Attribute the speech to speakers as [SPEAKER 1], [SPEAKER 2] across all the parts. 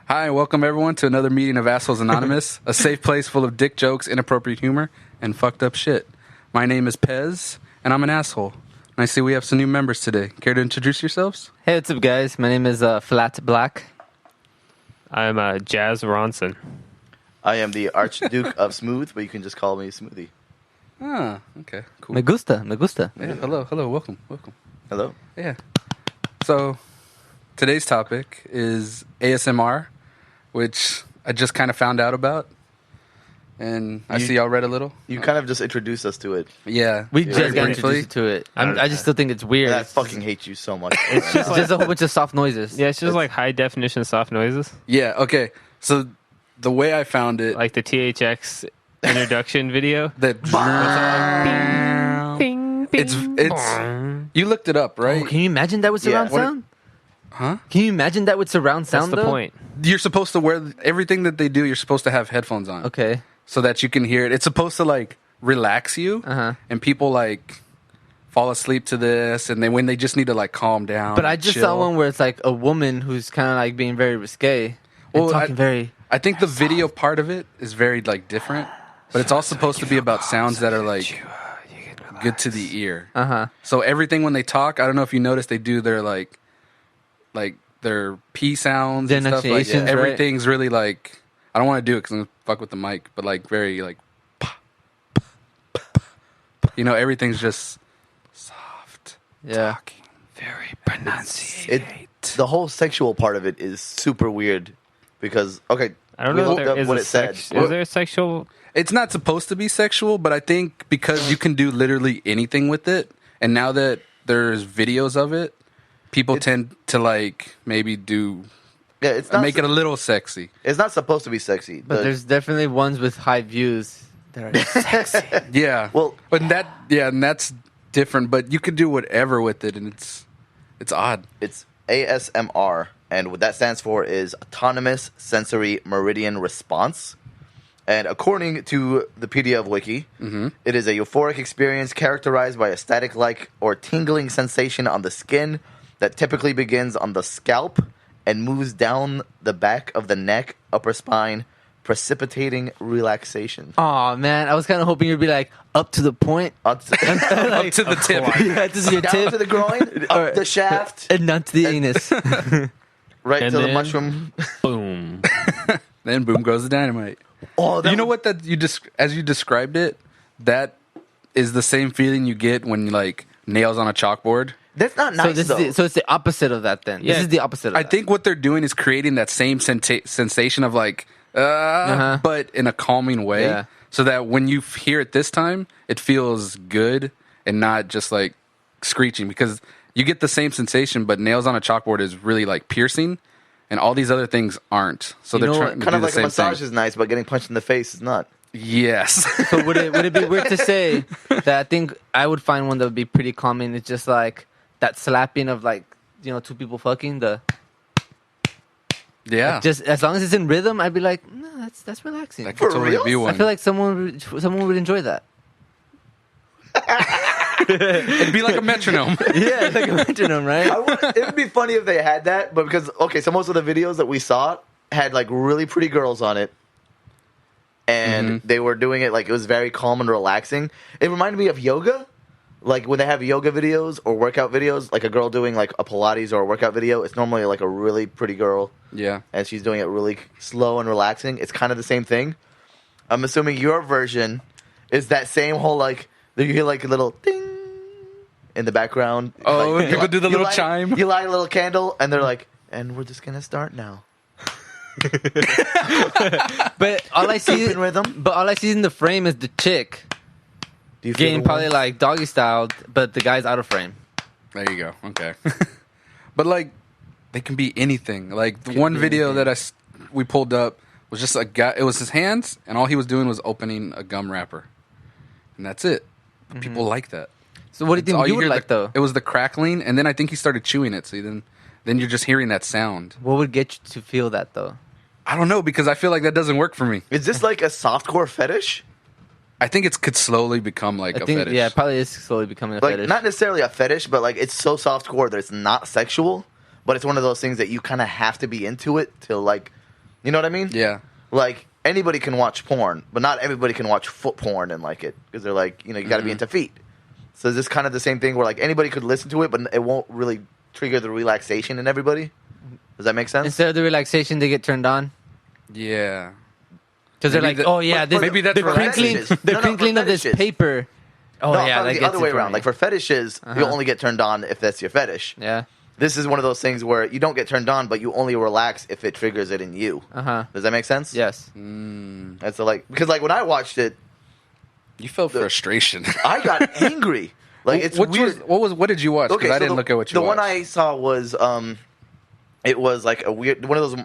[SPEAKER 1] Hi, welcome everyone to another meeting of Assholes Anonymous, a safe place full of dick jokes, inappropriate humor, and fucked up shit. My name is Pez, and I'm an asshole. And I see we have some new members today. Care to introduce yourselves?
[SPEAKER 2] Hey, what's up, guys? My name is Flat Black.
[SPEAKER 3] I'm Jazz Ronson.
[SPEAKER 4] I am the Archduke of Smooth, but you can just call me Smoothie.
[SPEAKER 1] Ah, okay, cool.
[SPEAKER 2] Me gusta, me gusta.
[SPEAKER 1] Yeah, hello, welcome.
[SPEAKER 4] Hello.
[SPEAKER 1] Yeah. So, today's topic is ASMR, which I just kind of found out about. And I see y'all read a little.
[SPEAKER 4] You kind of just introduced us to it.
[SPEAKER 1] Yeah.
[SPEAKER 2] We just got
[SPEAKER 1] briefly.
[SPEAKER 2] introduced to it. I just still think it's weird.
[SPEAKER 4] And I fucking hate you so much.
[SPEAKER 2] It's just a whole bunch of soft noises.
[SPEAKER 3] Yeah, it's just like high definition soft noises,
[SPEAKER 1] Yeah, okay. So, the way I found it...
[SPEAKER 3] like the THX introduction video.
[SPEAKER 1] that it's you looked it up, right?
[SPEAKER 2] Oh, can you imagine that with surround
[SPEAKER 4] Yeah.
[SPEAKER 2] sound?
[SPEAKER 1] Huh?
[SPEAKER 2] Can you imagine that with surround
[SPEAKER 3] That's
[SPEAKER 2] sound,
[SPEAKER 3] the
[SPEAKER 2] though?
[SPEAKER 3] point.
[SPEAKER 1] You're supposed to wear everything that they do. You're supposed to have headphones on,
[SPEAKER 2] Okay.
[SPEAKER 1] so that you can hear it. It's supposed to like relax you,
[SPEAKER 2] Uh-huh.
[SPEAKER 1] and people like fall asleep to this, and then when they just need to like calm down.
[SPEAKER 2] But I
[SPEAKER 1] and
[SPEAKER 2] just
[SPEAKER 1] chill.
[SPEAKER 2] saw one where it's like a woman who's kind of like being very risque. And
[SPEAKER 1] Well,
[SPEAKER 2] talking very...
[SPEAKER 1] I think the video part of it is very like different, but it's all supposed to be about sounds that are like good to the ear.
[SPEAKER 2] Uh-huh.
[SPEAKER 1] So everything when they talk, I don't know if you noticed, they do their like their P sounds
[SPEAKER 2] The
[SPEAKER 1] and stuff. Like
[SPEAKER 2] enunciations, right?
[SPEAKER 1] everything's really like, I don't want to do it because I'm gonna fuck with the mic, but like very like, everything's just soft,
[SPEAKER 2] Yeah.
[SPEAKER 1] talking, very pronunciate.
[SPEAKER 4] The whole sexual part of it is super weird because, okay,
[SPEAKER 3] I don't
[SPEAKER 4] we
[SPEAKER 3] know if
[SPEAKER 4] looked
[SPEAKER 3] there
[SPEAKER 4] up
[SPEAKER 3] is
[SPEAKER 4] what
[SPEAKER 3] a
[SPEAKER 4] it said.
[SPEAKER 3] is there a sexual...
[SPEAKER 1] It's not supposed to be sexual, but I think because you can do literally anything with it, and now that there's videos of it, people tend to like maybe do
[SPEAKER 4] Yeah, it's not
[SPEAKER 1] make it a little sexy.
[SPEAKER 4] It's not supposed to be sexy,
[SPEAKER 2] But there's definitely ones with high views that are sexy.
[SPEAKER 1] Yeah.
[SPEAKER 4] Well-
[SPEAKER 1] but and that's different. But you could do whatever with it, and it's odd.
[SPEAKER 4] it's ASMR, and what that stands for is Autonomous Sensory Meridian Response. And according to the PDF Wiki, it is a euphoric experience characterized by a static-like or tingling sensation on the skin that typically begins on the scalp and moves down the back of the neck, upper spine, precipitating relaxation.
[SPEAKER 2] Oh man, I was kind of hoping you'd be like up to the point,
[SPEAKER 4] Up to,
[SPEAKER 1] Up to the tip.
[SPEAKER 2] yeah, this is your
[SPEAKER 4] down
[SPEAKER 2] tip,
[SPEAKER 4] to the groin, up the shaft,
[SPEAKER 2] and not to the anus.
[SPEAKER 4] right
[SPEAKER 3] And
[SPEAKER 4] to the
[SPEAKER 3] then-
[SPEAKER 4] mushroom.
[SPEAKER 3] Boom.
[SPEAKER 1] Then boom goes the dynamite.
[SPEAKER 4] Oh,
[SPEAKER 1] You know what? That as you described it, that is the same feeling you get when like nails on a chalkboard.
[SPEAKER 4] That's not
[SPEAKER 2] So
[SPEAKER 4] nice,
[SPEAKER 2] this
[SPEAKER 4] though.
[SPEAKER 2] is it's the opposite of that. Then
[SPEAKER 3] Yeah.
[SPEAKER 2] this is the opposite. Of
[SPEAKER 1] I
[SPEAKER 2] that.
[SPEAKER 1] think what they're doing is creating that same sensation of like, but in a calming way,
[SPEAKER 2] Yeah.
[SPEAKER 1] so that when you hear it this time, it feels good and not just like screeching. Because you get the same sensation, but nails on a chalkboard is really like piercing, and all these other things aren't. So
[SPEAKER 2] You
[SPEAKER 1] they're
[SPEAKER 2] know
[SPEAKER 1] trying to
[SPEAKER 4] kind
[SPEAKER 1] do
[SPEAKER 4] of
[SPEAKER 1] the
[SPEAKER 4] like a
[SPEAKER 1] same
[SPEAKER 4] massage
[SPEAKER 1] thing.
[SPEAKER 4] is nice, but getting punched in the face is not.
[SPEAKER 1] Yes.
[SPEAKER 2] So would it be weird to say that I think I would find one that would be pretty calming? It's just like that slapping of like two people fucking the.
[SPEAKER 1] Yeah.
[SPEAKER 2] Just as long as it's in rhythm, I'd be like, no, that's relaxing.
[SPEAKER 1] That could
[SPEAKER 4] For
[SPEAKER 1] totally
[SPEAKER 4] real?
[SPEAKER 1] be
[SPEAKER 2] I
[SPEAKER 1] one.
[SPEAKER 2] feel like someone would enjoy that.
[SPEAKER 1] It'd be like a metronome.
[SPEAKER 2] Yeah, like a metronome, right?
[SPEAKER 4] It would be funny if they had that, but because so most of the videos that we saw had like really pretty girls on it, and they were doing it like it was very calm and relaxing. It reminded me of yoga, like when they have yoga videos or workout videos, like a girl doing like a Pilates or a workout video. It's normally like a really pretty girl,
[SPEAKER 1] Yeah.
[SPEAKER 4] and she's doing it really slow and relaxing. It's kind of the same thing. I'm assuming your version is that same whole like you hear like a little ding in the background.
[SPEAKER 1] Oh,
[SPEAKER 4] Like,
[SPEAKER 1] people do the
[SPEAKER 4] you
[SPEAKER 1] little
[SPEAKER 4] light-
[SPEAKER 1] chime.
[SPEAKER 4] You light a little candle, and they're like, "And we're just gonna start now."
[SPEAKER 2] But all I see,
[SPEAKER 4] Keep in rhythm.
[SPEAKER 2] but all I see in the frame is the chick
[SPEAKER 4] Do you feel
[SPEAKER 2] getting
[SPEAKER 4] the
[SPEAKER 2] probably
[SPEAKER 4] warmth?
[SPEAKER 2] like doggy styled, but the guy's out of frame.
[SPEAKER 1] There you go. Okay. But like, they can be anything. Like the one video that we pulled up was just a guy. It was his hands, and all he was doing was opening a gum wrapper, and that's it. But people like that.
[SPEAKER 2] So what do you
[SPEAKER 1] It's all
[SPEAKER 2] think you would
[SPEAKER 1] hear
[SPEAKER 2] like though?
[SPEAKER 1] It was the crackling, and then I think he started chewing it. So then you're just hearing that sound.
[SPEAKER 2] What would get you to feel that though?
[SPEAKER 1] I don't know, because I feel like that doesn't work for me.
[SPEAKER 4] Is this like a softcore fetish?
[SPEAKER 1] I think it could slowly become like
[SPEAKER 2] I
[SPEAKER 1] a
[SPEAKER 2] think
[SPEAKER 1] fetish.
[SPEAKER 2] yeah, it probably is slowly becoming a
[SPEAKER 4] Like
[SPEAKER 2] fetish.
[SPEAKER 4] not necessarily a fetish, but like it's so softcore that it's not sexual, but it's one of those things that you kind of have to be into it to like You know what I mean?
[SPEAKER 1] Yeah.
[SPEAKER 4] Like anybody can watch porn, but not everybody can watch foot porn and like it because they're like, you got to be into feet. So is this kind of the same thing where like anybody could listen to it, but it won't really trigger the relaxation in everybody? Does that make sense?
[SPEAKER 2] Instead of the relaxation, they get turned on.
[SPEAKER 1] Yeah.
[SPEAKER 2] Because they're
[SPEAKER 1] Maybe
[SPEAKER 2] like,
[SPEAKER 1] the-
[SPEAKER 2] oh yeah, this,
[SPEAKER 1] maybe that's
[SPEAKER 2] the
[SPEAKER 1] relaxing.
[SPEAKER 2] crinkling, the
[SPEAKER 4] No, for
[SPEAKER 2] crinkling of this
[SPEAKER 4] fetishes.
[SPEAKER 2] paper. Oh
[SPEAKER 4] no,
[SPEAKER 2] yeah,
[SPEAKER 4] probably
[SPEAKER 2] that
[SPEAKER 4] the
[SPEAKER 2] gets
[SPEAKER 4] other way
[SPEAKER 2] it for
[SPEAKER 4] around.
[SPEAKER 2] me.
[SPEAKER 4] Like for fetishes, you'll only get turned on if that's your fetish.
[SPEAKER 2] Yeah.
[SPEAKER 4] This is one of those things where you don't get turned on, but you only relax if it triggers it in you. Does that make sense?
[SPEAKER 2] Yes.
[SPEAKER 4] That's like because like when I watched it,
[SPEAKER 1] You felt frustration.
[SPEAKER 4] I got angry. Like it's
[SPEAKER 1] Which
[SPEAKER 4] weird.
[SPEAKER 1] what did you watch? Because I
[SPEAKER 4] so
[SPEAKER 1] didn't look at what you
[SPEAKER 4] the
[SPEAKER 1] watched.
[SPEAKER 4] one I saw was it was like a weird one of those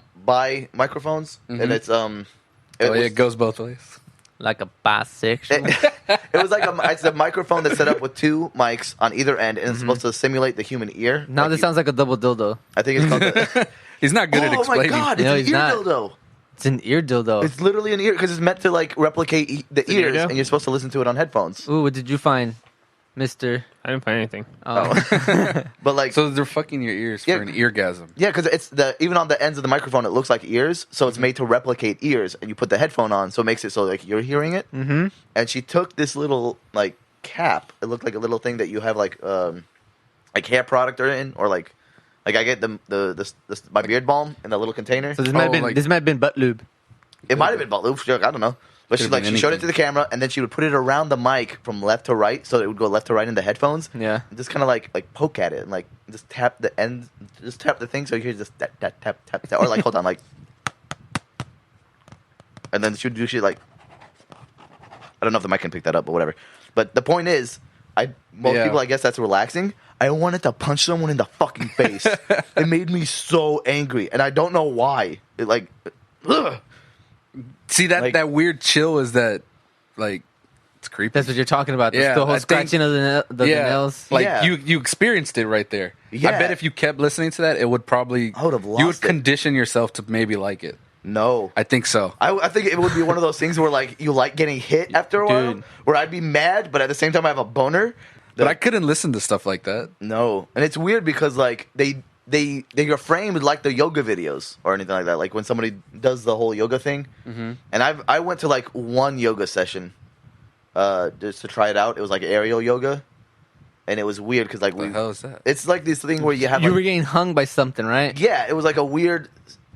[SPEAKER 4] microphones, and it's
[SPEAKER 1] it goes both ways.
[SPEAKER 2] Like a bisexual.
[SPEAKER 4] it was like it's a microphone that's set up with two mics on either end, and it's supposed to simulate the human ear.
[SPEAKER 2] Now
[SPEAKER 4] Like
[SPEAKER 2] this sounds like a double dildo.
[SPEAKER 4] I think it's called. The,
[SPEAKER 1] He's not good at
[SPEAKER 4] oh my
[SPEAKER 1] explaining.
[SPEAKER 4] god! It's
[SPEAKER 2] No,
[SPEAKER 4] an
[SPEAKER 2] he's
[SPEAKER 4] ear
[SPEAKER 2] not.
[SPEAKER 4] dildo.
[SPEAKER 2] It's an ear dildo.
[SPEAKER 4] It's literally an ear because it's meant to like replicate the
[SPEAKER 3] an
[SPEAKER 4] ears,
[SPEAKER 3] ear
[SPEAKER 4] and you're supposed to listen to it on headphones.
[SPEAKER 2] Ooh, what did you find, Mister?
[SPEAKER 3] I didn't find anything.
[SPEAKER 4] But like,
[SPEAKER 1] So they're fucking your ears
[SPEAKER 4] Yeah.
[SPEAKER 1] for an eargasm.
[SPEAKER 4] yeah, because it's even on the ends of the microphone, it looks like ears, so it's made to replicate ears. And you put the headphone on, so it makes it so like you're hearing it.
[SPEAKER 2] Mm-hmm.
[SPEAKER 4] And she took this little like cap. It looked like a little thing that you have like hair product or in, or like I get my beard balm in the little container.
[SPEAKER 2] So this might have been
[SPEAKER 1] like-
[SPEAKER 2] this might have been butt lube.
[SPEAKER 4] It might have been Baloo, sure, I don't know. But
[SPEAKER 1] Could've been
[SPEAKER 4] she showed it
[SPEAKER 1] anything.
[SPEAKER 4] to the camera, and then she would put it around the mic from left to right, so it would go left to right in the headphones.
[SPEAKER 2] Yeah.
[SPEAKER 4] And just kind of like poke at it and like just tap the end, just tap the thing, so you hear just tap tap tap tap, tap or like hold on like, and then she would do shit like, I don't know if the mic can pick that up, but whatever. But the point is, most
[SPEAKER 1] Yeah.
[SPEAKER 4] people I guess that's relaxing. I wanted to punch someone in the fucking face. It made me so angry, and I don't know why. It like, ugh.
[SPEAKER 1] See that
[SPEAKER 4] Like-
[SPEAKER 1] that weird chill is that like it's creepy.
[SPEAKER 2] That's what you're talking about.
[SPEAKER 1] Yeah,
[SPEAKER 2] the whole
[SPEAKER 1] I think-
[SPEAKER 2] scratching of the nails.
[SPEAKER 1] Like
[SPEAKER 4] Yeah.
[SPEAKER 1] you experienced it right there.
[SPEAKER 4] Yeah.
[SPEAKER 1] I bet if you kept listening to that, it would probably
[SPEAKER 4] I would have
[SPEAKER 1] you would
[SPEAKER 4] lost it.
[SPEAKER 1] condition yourself to maybe like it.
[SPEAKER 4] No.
[SPEAKER 1] I think so.
[SPEAKER 4] I think it would be one of those things where like you like getting hit after a while,
[SPEAKER 2] Dude.
[SPEAKER 4] where I'd be mad, but at the same time I have a boner.
[SPEAKER 1] But I couldn't listen to stuff like that.
[SPEAKER 4] No, and it's weird because like they are framed like the yoga videos or anything like that. Like when somebody does the whole yoga thing, and I went to like one yoga session, just to try it out. It was like aerial yoga, and it was weird because like
[SPEAKER 1] What the hell is that?
[SPEAKER 4] it's like this thing where you have
[SPEAKER 2] You
[SPEAKER 4] like,
[SPEAKER 2] were getting hung by something, right?
[SPEAKER 4] yeah, it was like a weird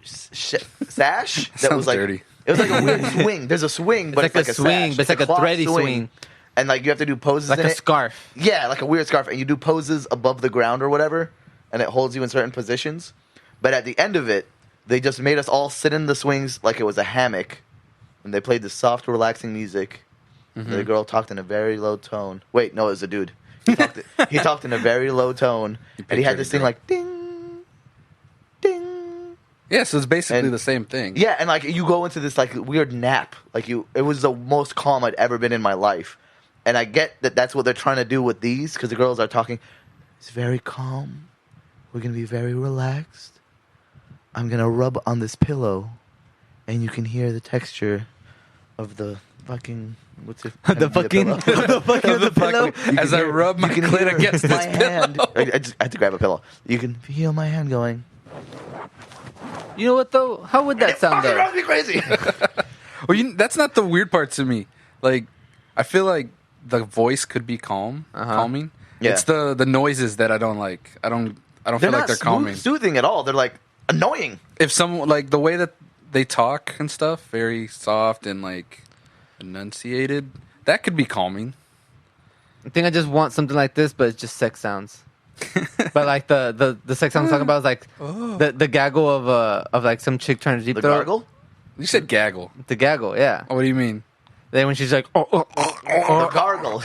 [SPEAKER 4] sash that
[SPEAKER 1] Sounds
[SPEAKER 4] was like
[SPEAKER 1] dirty.
[SPEAKER 4] it was like a weird swing. There's a swing, but
[SPEAKER 2] like
[SPEAKER 4] it's
[SPEAKER 2] a
[SPEAKER 4] like
[SPEAKER 2] swing,
[SPEAKER 4] sash.
[SPEAKER 2] but it's like a
[SPEAKER 4] cloth
[SPEAKER 2] thready swing.
[SPEAKER 4] and like you have to do poses
[SPEAKER 2] Like
[SPEAKER 4] in
[SPEAKER 2] a
[SPEAKER 4] it.
[SPEAKER 2] scarf.
[SPEAKER 4] Yeah, like a weird scarf, and you do poses above the ground or whatever, and it holds you in certain positions. But at the end of it, they just made us all sit in the swings like it was a hammock, and they played the soft, relaxing music. And the girl talked in a very low tone. Wait, no, it was a dude. He talked in a very low tone, and he had
[SPEAKER 1] pictured
[SPEAKER 4] this
[SPEAKER 1] a
[SPEAKER 4] thing
[SPEAKER 1] girl.
[SPEAKER 4] like ding, ding.
[SPEAKER 1] Yeah, so it's basically
[SPEAKER 4] And-
[SPEAKER 1] the same thing.
[SPEAKER 4] Yeah, and like you go into this like weird nap. Like it was the most calm I'd ever been in my life. And I get that that's what they're trying to do with these because the girls are talking. It's very calm. We're gonna be very relaxed. I'm gonna rub on this pillow, and you can hear the texture of the fucking what's it?
[SPEAKER 2] The fucking the fucking of the pillow.
[SPEAKER 1] As I rub my clit against this
[SPEAKER 4] my hand.
[SPEAKER 1] pillow.
[SPEAKER 4] I had to grab a pillow. You can feel my hand going.
[SPEAKER 2] You know what though? How would that sound
[SPEAKER 4] Fucking
[SPEAKER 2] though?
[SPEAKER 4] drives me crazy.
[SPEAKER 1] Well, that's not the weird part to me. Like, I feel like the voice could be calming.
[SPEAKER 4] Yeah.
[SPEAKER 1] It's the noises that I don't like. I don't feel like
[SPEAKER 4] not
[SPEAKER 1] they're calming.
[SPEAKER 4] soothing at all. They're like annoying.
[SPEAKER 1] If someone like the way that they talk and stuff, very soft and like enunciated, that could be calming.
[SPEAKER 2] I think I just want something like this, but it's just sex sounds. But like the sex sound I'm talking about is like the gaggle of like some chick trying to deep
[SPEAKER 4] The
[SPEAKER 2] throat.
[SPEAKER 4] gargle.
[SPEAKER 1] You said gaggle.
[SPEAKER 2] The gaggle, yeah.
[SPEAKER 1] Oh, what do you mean?
[SPEAKER 2] Then when she's like,
[SPEAKER 4] The gargle.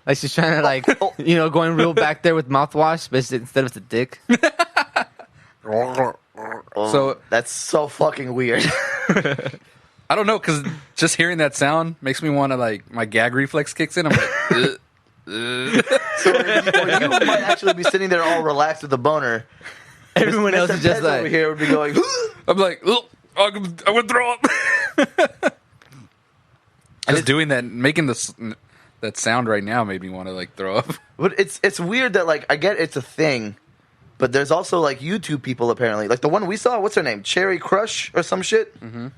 [SPEAKER 2] like she's trying to like, going real back there with mouthwash, but instead it's a dick.
[SPEAKER 1] So
[SPEAKER 4] That's so fucking weird.
[SPEAKER 1] I don't know, because just hearing that sound makes me want to like my gag reflex kicks in. I'm like, "Ugh, ugh."
[SPEAKER 4] So you might actually be sitting there all relaxed with a boner.
[SPEAKER 2] Everyone else
[SPEAKER 4] Mr.
[SPEAKER 2] is just
[SPEAKER 4] Pez over
[SPEAKER 2] like,
[SPEAKER 4] here would be going.
[SPEAKER 1] I'm like, "Ugh, I'm gonna throw up. Just doing that, making that sound right now made me want to like throw up.
[SPEAKER 4] But it's weird that like I get it's a thing, But there's also like YouTube people apparently. Like the one we saw, what's her name? Cherry Crush or some shit.
[SPEAKER 1] Mm-hmm.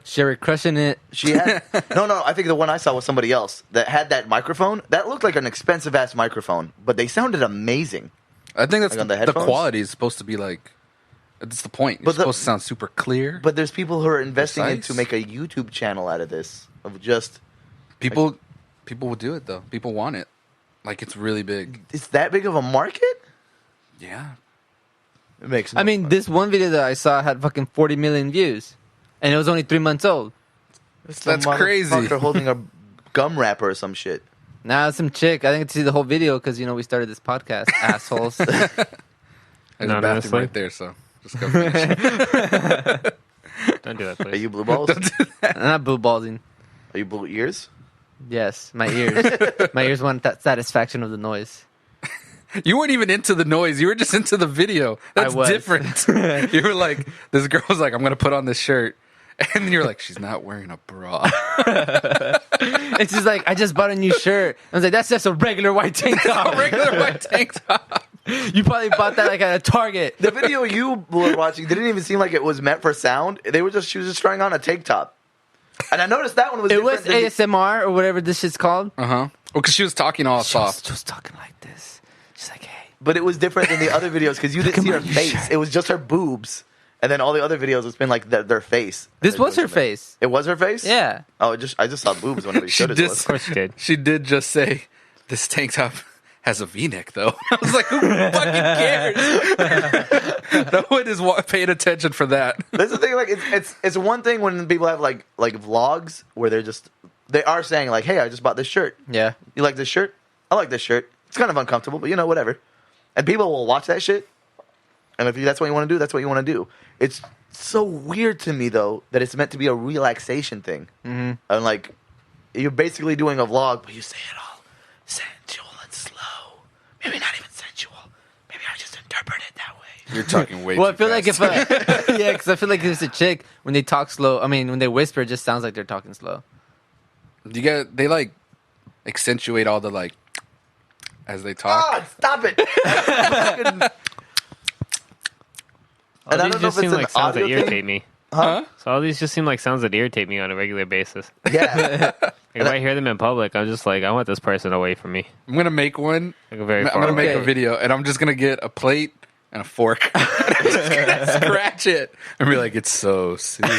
[SPEAKER 2] Sherry crushing it.
[SPEAKER 4] She had no. I think the one I saw was somebody else that had that microphone. That looked like an expensive ass microphone, but they sounded amazing.
[SPEAKER 1] I think that's
[SPEAKER 4] Like on the
[SPEAKER 1] the
[SPEAKER 4] headphones?
[SPEAKER 1] quality is supposed to be like. It's the point. It's
[SPEAKER 4] But the-
[SPEAKER 1] supposed to sound super clear.
[SPEAKER 4] But there's people who are investing in
[SPEAKER 1] Precise?
[SPEAKER 4] to make a YouTube channel out of this. Of just
[SPEAKER 1] People will do it though. People want it. Like it's really big.
[SPEAKER 4] it's that big of a market.
[SPEAKER 1] Yeah.
[SPEAKER 4] It makes.
[SPEAKER 2] I mean, this one video that I saw had fucking 40 million views, and it was only 3 months old.
[SPEAKER 1] That's crazy.
[SPEAKER 4] They're holding a gum wrapper or some shit.
[SPEAKER 2] Now some chick. I didn't see the whole video because we started this podcast, assholes.
[SPEAKER 1] There's a bathroom
[SPEAKER 3] Honestly.
[SPEAKER 1] right there, so just go finish.
[SPEAKER 3] Don't do that,
[SPEAKER 4] Are
[SPEAKER 3] please.
[SPEAKER 4] you blue balls?
[SPEAKER 2] I'm not blue ballsing.
[SPEAKER 4] Are you blue ears?
[SPEAKER 2] Yes, my ears. My ears want that satisfaction of the noise.
[SPEAKER 1] You weren't even into the noise. You were just into the video. That's
[SPEAKER 2] was.
[SPEAKER 1] different. You were like, this girl was like, I'm going to put on this shirt. And then you're like, she's not wearing a bra.
[SPEAKER 2] It's just like, I just bought a new shirt. I was like, that's just a regular white tank top.
[SPEAKER 1] A regular white tank top.
[SPEAKER 2] You probably bought that like at a Target.
[SPEAKER 4] The video you were watching didn't even seem like it was meant for sound. She was just trying on a tank top. And I noticed that one was
[SPEAKER 2] It was
[SPEAKER 4] different than
[SPEAKER 2] ASMR or whatever this shit's called.
[SPEAKER 1] Uh huh. Well, because she was talking all soft.
[SPEAKER 2] She was talking like this. She's like, hey.
[SPEAKER 4] but it was different than the other videos because you didn't see her face. It was just her boobs. And then all the other videos, it's been like their face.
[SPEAKER 2] This was her face.
[SPEAKER 4] It was her face?
[SPEAKER 2] Yeah.
[SPEAKER 4] Oh, I just saw boobs when it showed it
[SPEAKER 1] did-
[SPEAKER 4] was.
[SPEAKER 3] Of course you did.
[SPEAKER 1] She did just say, this tank top has a V-neck, though. I was like, who fucking cares? No one is paying attention for that.
[SPEAKER 4] That's the thing. Like, it's one thing when people have like vlogs where they are saying like, "Hey, I just bought this shirt.
[SPEAKER 2] Yeah.
[SPEAKER 4] You like this shirt? I like this shirt. It's kind of uncomfortable, but whatever." And people will watch that shit. And if that's what you want to do, that's what you want to do. It's so weird to me though that it's meant to be a relaxation thing.
[SPEAKER 2] Mm-hmm.
[SPEAKER 4] And like, you're basically doing a vlog, but you say it all sensual and slow. Maybe not even sensual. Maybe I just interpret it that way.
[SPEAKER 1] You're talking way
[SPEAKER 2] Well, I
[SPEAKER 1] too
[SPEAKER 2] feel like
[SPEAKER 1] fast.
[SPEAKER 2] yeah, because I feel like there's a chick when they talk slow. I mean, when they whisper, it just sounds like they're talking slow.
[SPEAKER 1] They like accentuate all the like as they talk.
[SPEAKER 4] God, stop it!
[SPEAKER 3] All
[SPEAKER 4] And I
[SPEAKER 3] these
[SPEAKER 4] don't know
[SPEAKER 3] just
[SPEAKER 4] if
[SPEAKER 3] seem
[SPEAKER 4] it's an
[SPEAKER 3] like sounds that
[SPEAKER 4] audio thing.
[SPEAKER 3] irritate me.
[SPEAKER 1] Huh?
[SPEAKER 3] So all these just seem like sounds that irritate me on a regular basis.
[SPEAKER 4] Yeah.
[SPEAKER 3] Like if I hear them in public, I'm just like, I want this person away from me.
[SPEAKER 1] I'm gonna make one.
[SPEAKER 3] Like very
[SPEAKER 1] I'm
[SPEAKER 3] far
[SPEAKER 1] gonna
[SPEAKER 3] away.
[SPEAKER 1] make a
[SPEAKER 2] Okay.
[SPEAKER 1] video, and I'm just gonna get a plate and a fork. And I'm just gonna scratch it and be like, "It's so soothing."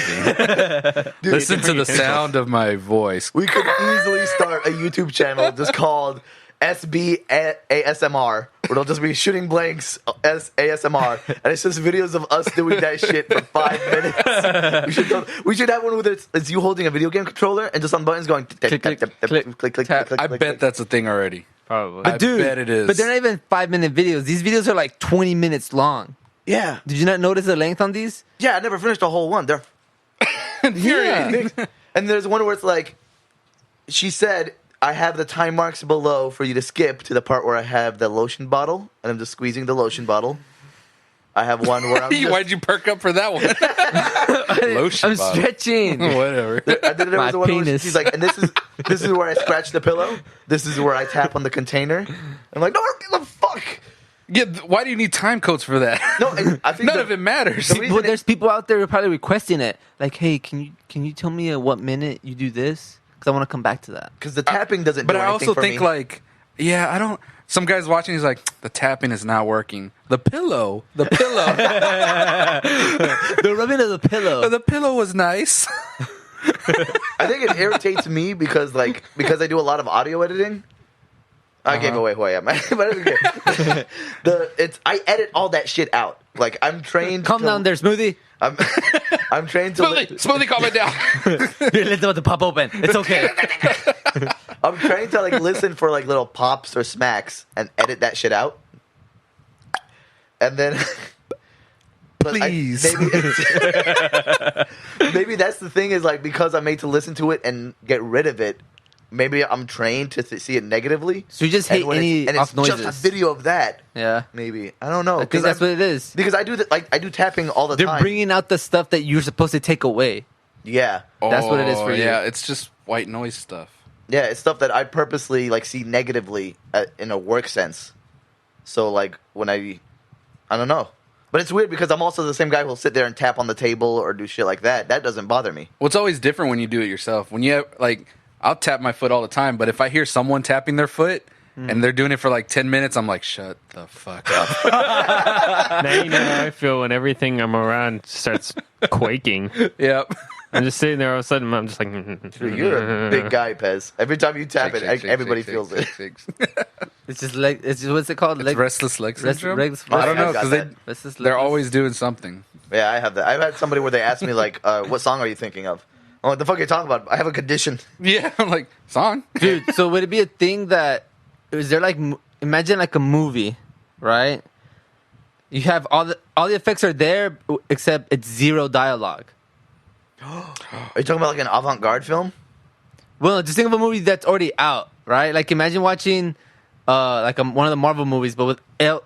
[SPEAKER 1] Listen to the sound of my voice.
[SPEAKER 4] We could easily start a YouTube channel just called SB ASMR, where it'll just be shooting blanks as ASMR, and it's just videos of us doing that shit for 5 minutes. We should have one with it's you holding a video game controller and just on buttons going click, click, click, click, click, click,
[SPEAKER 2] tap.
[SPEAKER 4] click.
[SPEAKER 1] I bet that's a thing already.
[SPEAKER 3] Probably.
[SPEAKER 1] I bet it is.
[SPEAKER 2] But they're not even 5-minute videos. These videos are like 20 minutes long.
[SPEAKER 4] Yeah,
[SPEAKER 2] Did you not notice the length on these?
[SPEAKER 4] yeah. I never finished a whole one. They're
[SPEAKER 2] Yeah.
[SPEAKER 4] and there's one where it's like, she said, I have the time marks below for you to skip to the part where I have the lotion bottle, and I'm just squeezing the lotion bottle. I have one where I'm just,
[SPEAKER 1] Why'd you perk up for that one? Lotion
[SPEAKER 2] I'm
[SPEAKER 1] bottle.
[SPEAKER 2] stretching.
[SPEAKER 1] Whatever.
[SPEAKER 4] I did it
[SPEAKER 2] My
[SPEAKER 4] was the one where
[SPEAKER 2] penis.
[SPEAKER 4] she's like, and this is where I scratch the pillow. This is where I tap on the container. I'm like, no, what the fuck?
[SPEAKER 1] Yeah, why do you need time codes for that?
[SPEAKER 4] No, and I think
[SPEAKER 1] None
[SPEAKER 4] the-
[SPEAKER 1] of it matters.
[SPEAKER 4] the reason
[SPEAKER 2] Well, there's people out there who are probably requesting it. Like, hey, can you tell me at what minute you do this? Because I want to come back to that.
[SPEAKER 4] because the tapping doesn't.
[SPEAKER 1] But
[SPEAKER 4] do
[SPEAKER 1] I
[SPEAKER 4] anything
[SPEAKER 1] also
[SPEAKER 4] for
[SPEAKER 1] think
[SPEAKER 4] me.
[SPEAKER 1] like, yeah, I don't. Some guy's watching. He's like, the tapping is not working. The pillow.
[SPEAKER 2] The rubbing of the pillow.
[SPEAKER 1] The pillow was nice.
[SPEAKER 4] I think it irritates me because I do a lot of audio editing. I gave away who I am, but it's okay. I edit all that shit out. Like I'm trained.
[SPEAKER 2] Calm down there, Smoothie.
[SPEAKER 4] I'm trained to.
[SPEAKER 1] Smoothie, calm it down.
[SPEAKER 2] Here, let's about to pop open. It's okay.
[SPEAKER 4] I'm trained to like listen for like little pops or smacks and edit that shit out. And then but
[SPEAKER 1] Please.
[SPEAKER 4] maybe that's the thing is like because I'm made to listen to it and get rid of it. Maybe I'm trained to see it negatively.
[SPEAKER 2] So you just hate
[SPEAKER 4] when
[SPEAKER 2] any
[SPEAKER 4] it's
[SPEAKER 2] off noises.
[SPEAKER 4] just a video of that.
[SPEAKER 2] Yeah.
[SPEAKER 4] Maybe I don't know.
[SPEAKER 2] I think that's what it is.
[SPEAKER 4] Because I do I do tapping all the
[SPEAKER 2] They're
[SPEAKER 4] time.
[SPEAKER 2] bringing out the stuff that you're supposed to take away.
[SPEAKER 4] Yeah.
[SPEAKER 2] That's what it is for you.
[SPEAKER 1] Yeah, it's just white noise stuff.
[SPEAKER 4] Yeah, it's stuff that I purposely like see negatively in a work sense. So like when I don't know. But it's weird because I'm also the same guy who'll sit there and tap on the table or do shit like that. That doesn't bother me.
[SPEAKER 1] Well, it's always different when you do it yourself. When you have, like, I'll tap my foot all the time, but if I hear someone tapping their foot and they're doing it for like 10 minutes, I'm like, shut the fuck up.
[SPEAKER 3] Now you know how I feel when everything I'm around starts quaking.
[SPEAKER 1] Yep.
[SPEAKER 3] I'm just sitting there all of a sudden. I'm just like,
[SPEAKER 4] You're a big guy, Pez. Every time you tap it, everybody feels it.
[SPEAKER 2] It's just like it's just, what's it called?
[SPEAKER 1] It's restless leg syndrome.
[SPEAKER 4] Oh,
[SPEAKER 1] I don't know
[SPEAKER 4] I've got
[SPEAKER 1] because
[SPEAKER 4] that.
[SPEAKER 1] they're always doing something.
[SPEAKER 4] Yeah, I have that. I've had somebody where they ask me like, "What song are you thinking of?" I'm like, "The fuck are you talking about? I have a condition."
[SPEAKER 1] Yeah, I'm like, song?
[SPEAKER 2] Dude, so would it be a thing that is there like imagine like a movie, right? You have all the effects are there except it's zero dialogue.
[SPEAKER 4] Are you talking about like an avant-garde film?
[SPEAKER 2] Well, just think of a movie that's already out, right? Like imagine watching one of the Marvel movies, but with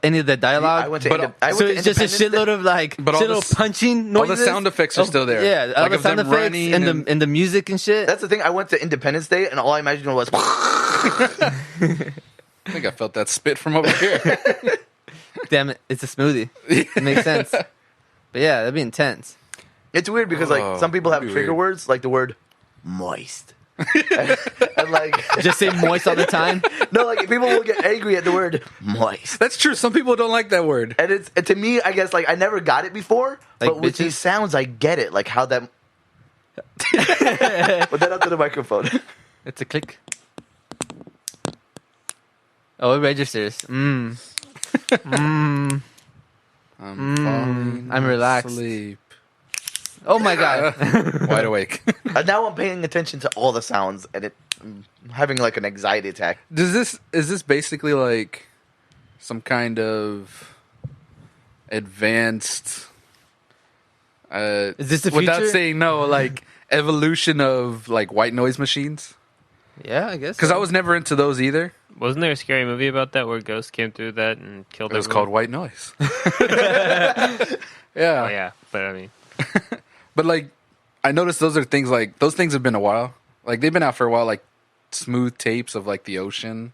[SPEAKER 2] any of the dialogue.
[SPEAKER 4] I went to
[SPEAKER 2] so it's just a
[SPEAKER 4] Independence Day.
[SPEAKER 2] shitload of like
[SPEAKER 1] But all
[SPEAKER 2] shitload
[SPEAKER 1] the
[SPEAKER 2] of punching
[SPEAKER 1] all
[SPEAKER 2] noises.
[SPEAKER 1] the sound effects are still there.
[SPEAKER 2] Yeah, all
[SPEAKER 1] Like
[SPEAKER 2] the
[SPEAKER 1] of
[SPEAKER 2] sound
[SPEAKER 1] them
[SPEAKER 2] effects
[SPEAKER 1] running
[SPEAKER 2] and the music and shit.
[SPEAKER 4] That's the thing. I went to Independence Day, and all I imagined was.
[SPEAKER 1] I think I felt that spit from over here.
[SPEAKER 2] Damn it, it's a smoothie. It makes sense. But yeah, that'd be intense.
[SPEAKER 4] It's weird because like some people have
[SPEAKER 1] that'd be
[SPEAKER 4] trigger
[SPEAKER 1] weird.
[SPEAKER 4] words like the word moist, and like
[SPEAKER 2] Just say moist all the time.
[SPEAKER 4] no, like people will get angry at the word moist.
[SPEAKER 1] That's true. Some people don't like that word.
[SPEAKER 4] And it's to me, I guess like I never got it before,
[SPEAKER 2] Like
[SPEAKER 4] but with
[SPEAKER 2] bitches?
[SPEAKER 4] these sounds, I get it. Like how that. Put that up to the microphone.
[SPEAKER 2] It's a click. Oh, it registers.
[SPEAKER 1] I'm falling
[SPEAKER 2] I'm relaxed.
[SPEAKER 1] asleep.
[SPEAKER 2] Oh my god.
[SPEAKER 1] Wide awake.
[SPEAKER 4] And now I'm paying attention to all the sounds, and I'm having like an anxiety attack.
[SPEAKER 1] Is this basically like some kind of advanced
[SPEAKER 2] Is this the
[SPEAKER 1] without
[SPEAKER 2] future?
[SPEAKER 1] saying no, like evolution of like white noise machines?
[SPEAKER 2] Yeah, I guess.
[SPEAKER 1] Because
[SPEAKER 2] so.
[SPEAKER 1] I was never into those either.
[SPEAKER 3] wasn't there a scary movie about that where ghosts came through that and killed
[SPEAKER 1] It was
[SPEAKER 3] everyone?
[SPEAKER 1] called white noise.
[SPEAKER 3] Oh,
[SPEAKER 1] Yeah.
[SPEAKER 3] yeah, but I mean,
[SPEAKER 1] But like I noticed those are things like those things have been a while. Like they've been out for a while, like smooth tapes of like the ocean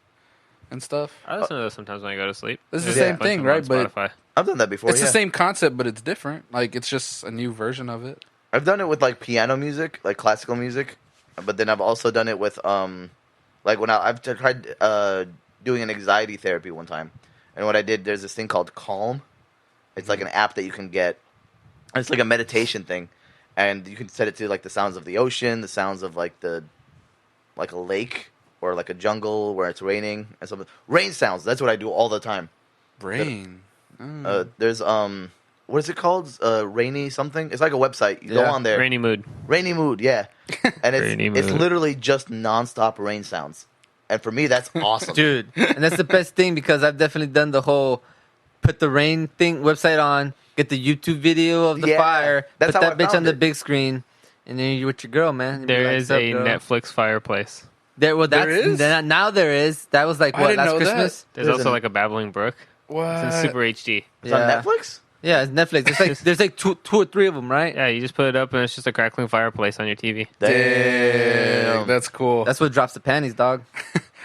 [SPEAKER 1] and stuff.
[SPEAKER 3] I listen to those sometimes when I go to sleep.
[SPEAKER 1] This is
[SPEAKER 3] There's
[SPEAKER 1] the
[SPEAKER 3] a
[SPEAKER 1] same
[SPEAKER 3] bunch
[SPEAKER 1] thing,
[SPEAKER 3] of them on
[SPEAKER 1] right? But
[SPEAKER 3] Spotify.
[SPEAKER 4] I've done that before.
[SPEAKER 1] it's
[SPEAKER 4] yeah.
[SPEAKER 1] the same concept, but it's different. Like it's just a new version of it.
[SPEAKER 4] I've done it with like piano music, like classical music, but then I've also done it with like when I've tried doing an anxiety therapy one time, and what I did, there's this thing called Calm. It's like an app that you can get. It's like a meditation thing, and you can set it to like the sounds of the ocean, the sounds of like a lake or like a jungle where it's raining and something. Rain sounds. That's what I do all the time.
[SPEAKER 1] Rain.
[SPEAKER 4] There's what is it called? Rainy something. It's like a website. You go
[SPEAKER 2] Yeah.
[SPEAKER 4] on there.
[SPEAKER 3] Rainy mood.
[SPEAKER 4] Rainy mood, yeah. And
[SPEAKER 3] Rainy
[SPEAKER 4] it's
[SPEAKER 3] mood.
[SPEAKER 4] literally just nonstop rain sounds. And for me, that's awesome.
[SPEAKER 2] Dude, and that's the best thing because I've definitely done the whole put the rain thing website on, get the YouTube video of the
[SPEAKER 4] Yeah,
[SPEAKER 2] fire,
[SPEAKER 4] that's
[SPEAKER 2] put
[SPEAKER 4] how
[SPEAKER 2] that
[SPEAKER 4] I
[SPEAKER 2] bitch
[SPEAKER 4] found
[SPEAKER 2] on the
[SPEAKER 4] it.
[SPEAKER 2] big screen, and then you're with your girl, man. You be
[SPEAKER 3] There
[SPEAKER 2] like,
[SPEAKER 3] is
[SPEAKER 2] "Sup,
[SPEAKER 3] a
[SPEAKER 2] girl?"
[SPEAKER 3] Netflix fireplace.
[SPEAKER 2] There, well, that's
[SPEAKER 1] There is?
[SPEAKER 2] now there is. That was like
[SPEAKER 1] I
[SPEAKER 2] what
[SPEAKER 1] didn't
[SPEAKER 2] last
[SPEAKER 1] know that.
[SPEAKER 2] Christmas.
[SPEAKER 3] There's
[SPEAKER 4] There's
[SPEAKER 3] also
[SPEAKER 4] an-
[SPEAKER 3] like a babbling brook.
[SPEAKER 1] What?
[SPEAKER 3] It's in super HD.
[SPEAKER 4] It's on Netflix?
[SPEAKER 2] Yeah, it's Netflix. There's like two or three of them, right?
[SPEAKER 3] Yeah, you just put it up and it's just a crackling fireplace on your TV.
[SPEAKER 1] Dang, that's cool.
[SPEAKER 2] That's what drops the panties, dog.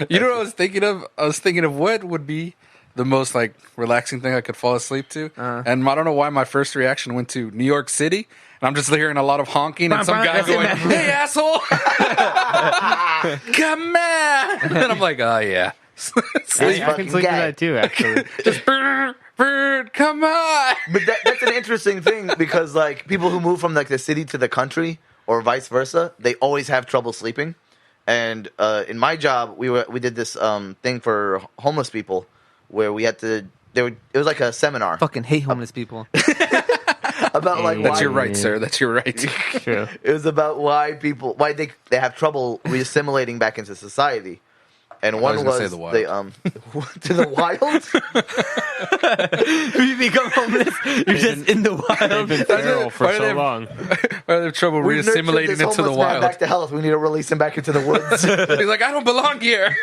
[SPEAKER 1] You know what I was thinking of? I was thinking of what would be the most like relaxing thing I could fall asleep to. And I don't know why my first reaction went to New York City. And I'm just hearing a lot of honking and some guy
[SPEAKER 2] That's it,
[SPEAKER 1] going,
[SPEAKER 2] man.
[SPEAKER 1] "Hey, asshole! Come on!" And I'm like, "Oh yeah, sleep,
[SPEAKER 3] I can sleep to
[SPEAKER 4] gay.
[SPEAKER 3] that too, actually.
[SPEAKER 1] just bird, come on."
[SPEAKER 4] But that's an interesting thing because like people who move from like the city to the country or vice versa, they always have trouble sleeping. And in my job, we did this thing for homeless people where we had to. It was like a seminar
[SPEAKER 2] Fucking hate homeless people.
[SPEAKER 4] about like
[SPEAKER 1] That's
[SPEAKER 4] why
[SPEAKER 1] your right, sir. That's your right.
[SPEAKER 3] True.
[SPEAKER 4] it was about why they have trouble reassimilating back into society. And one
[SPEAKER 1] was gonna
[SPEAKER 4] was
[SPEAKER 1] say the wild.
[SPEAKER 4] to the wild.
[SPEAKER 2] You become homeless. You're just in the
[SPEAKER 3] They've
[SPEAKER 2] wild.
[SPEAKER 3] been feral for
[SPEAKER 1] Why do
[SPEAKER 3] so
[SPEAKER 1] they have-
[SPEAKER 3] long.
[SPEAKER 1] I have trouble
[SPEAKER 4] We've nurtured
[SPEAKER 1] reassimilating
[SPEAKER 4] this
[SPEAKER 1] into the
[SPEAKER 4] homeless man
[SPEAKER 1] wild.
[SPEAKER 4] back to health. We need to release him back into the woods.
[SPEAKER 1] He's like, "I don't belong here."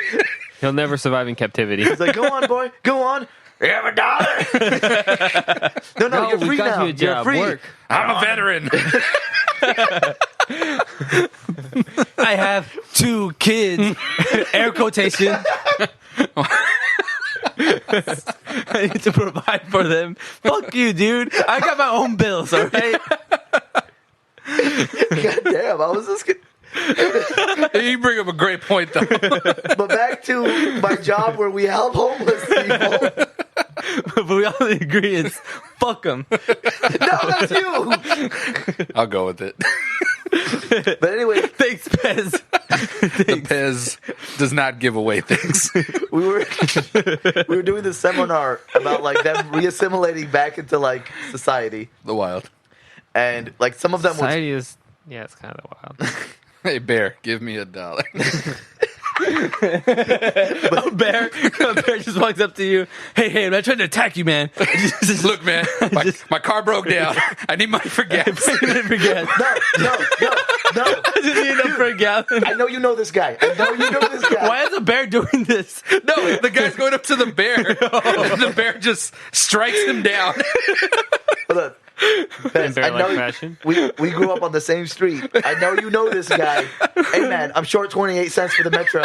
[SPEAKER 3] He'll never survive in captivity.
[SPEAKER 4] He's like, "Go on, boy, go on. You have a dollar." no, you're
[SPEAKER 3] we
[SPEAKER 4] free
[SPEAKER 3] got
[SPEAKER 4] now.
[SPEAKER 3] you a
[SPEAKER 4] You're
[SPEAKER 3] job.
[SPEAKER 4] free.
[SPEAKER 3] Work.
[SPEAKER 1] I'm a veteran.
[SPEAKER 2] I have 2 kids. Air quotation. I need to provide for them. Fuck you, dude. I got my own bills, all right?
[SPEAKER 4] God damn, I was just.
[SPEAKER 1] You bring up a great point, though.
[SPEAKER 4] But back to my job where we help homeless people.
[SPEAKER 2] But we all agree it's fuck them.
[SPEAKER 4] No, that's you.
[SPEAKER 1] I'll go with it.
[SPEAKER 4] But anyway,
[SPEAKER 2] Thanks, Pez.
[SPEAKER 1] The Pez does not give away things.
[SPEAKER 4] we were doing this seminar about like them reassimilating back into like society,
[SPEAKER 1] The wild.
[SPEAKER 4] and like some of them were
[SPEAKER 3] Society is, yeah, it's kind of wild.
[SPEAKER 1] Hey, Bear, give me $1.
[SPEAKER 2] A bear just walks up to you. Hey, I'm not trying to attack you, man.
[SPEAKER 1] Look, man, my car broke down. I need money for gas.
[SPEAKER 2] Forget.
[SPEAKER 4] no.
[SPEAKER 2] I just need enough for a gallon.
[SPEAKER 4] I know you know this guy.
[SPEAKER 2] Why is a bear doing this?
[SPEAKER 1] No, the guy's going up to the bear. And the bear just strikes him down.
[SPEAKER 4] Hold on. Bez, I
[SPEAKER 3] bear-like
[SPEAKER 4] know
[SPEAKER 3] fashion.
[SPEAKER 4] we grew up on the same street. I know you know this guy. Hey man, I'm short 28 cents for the metro.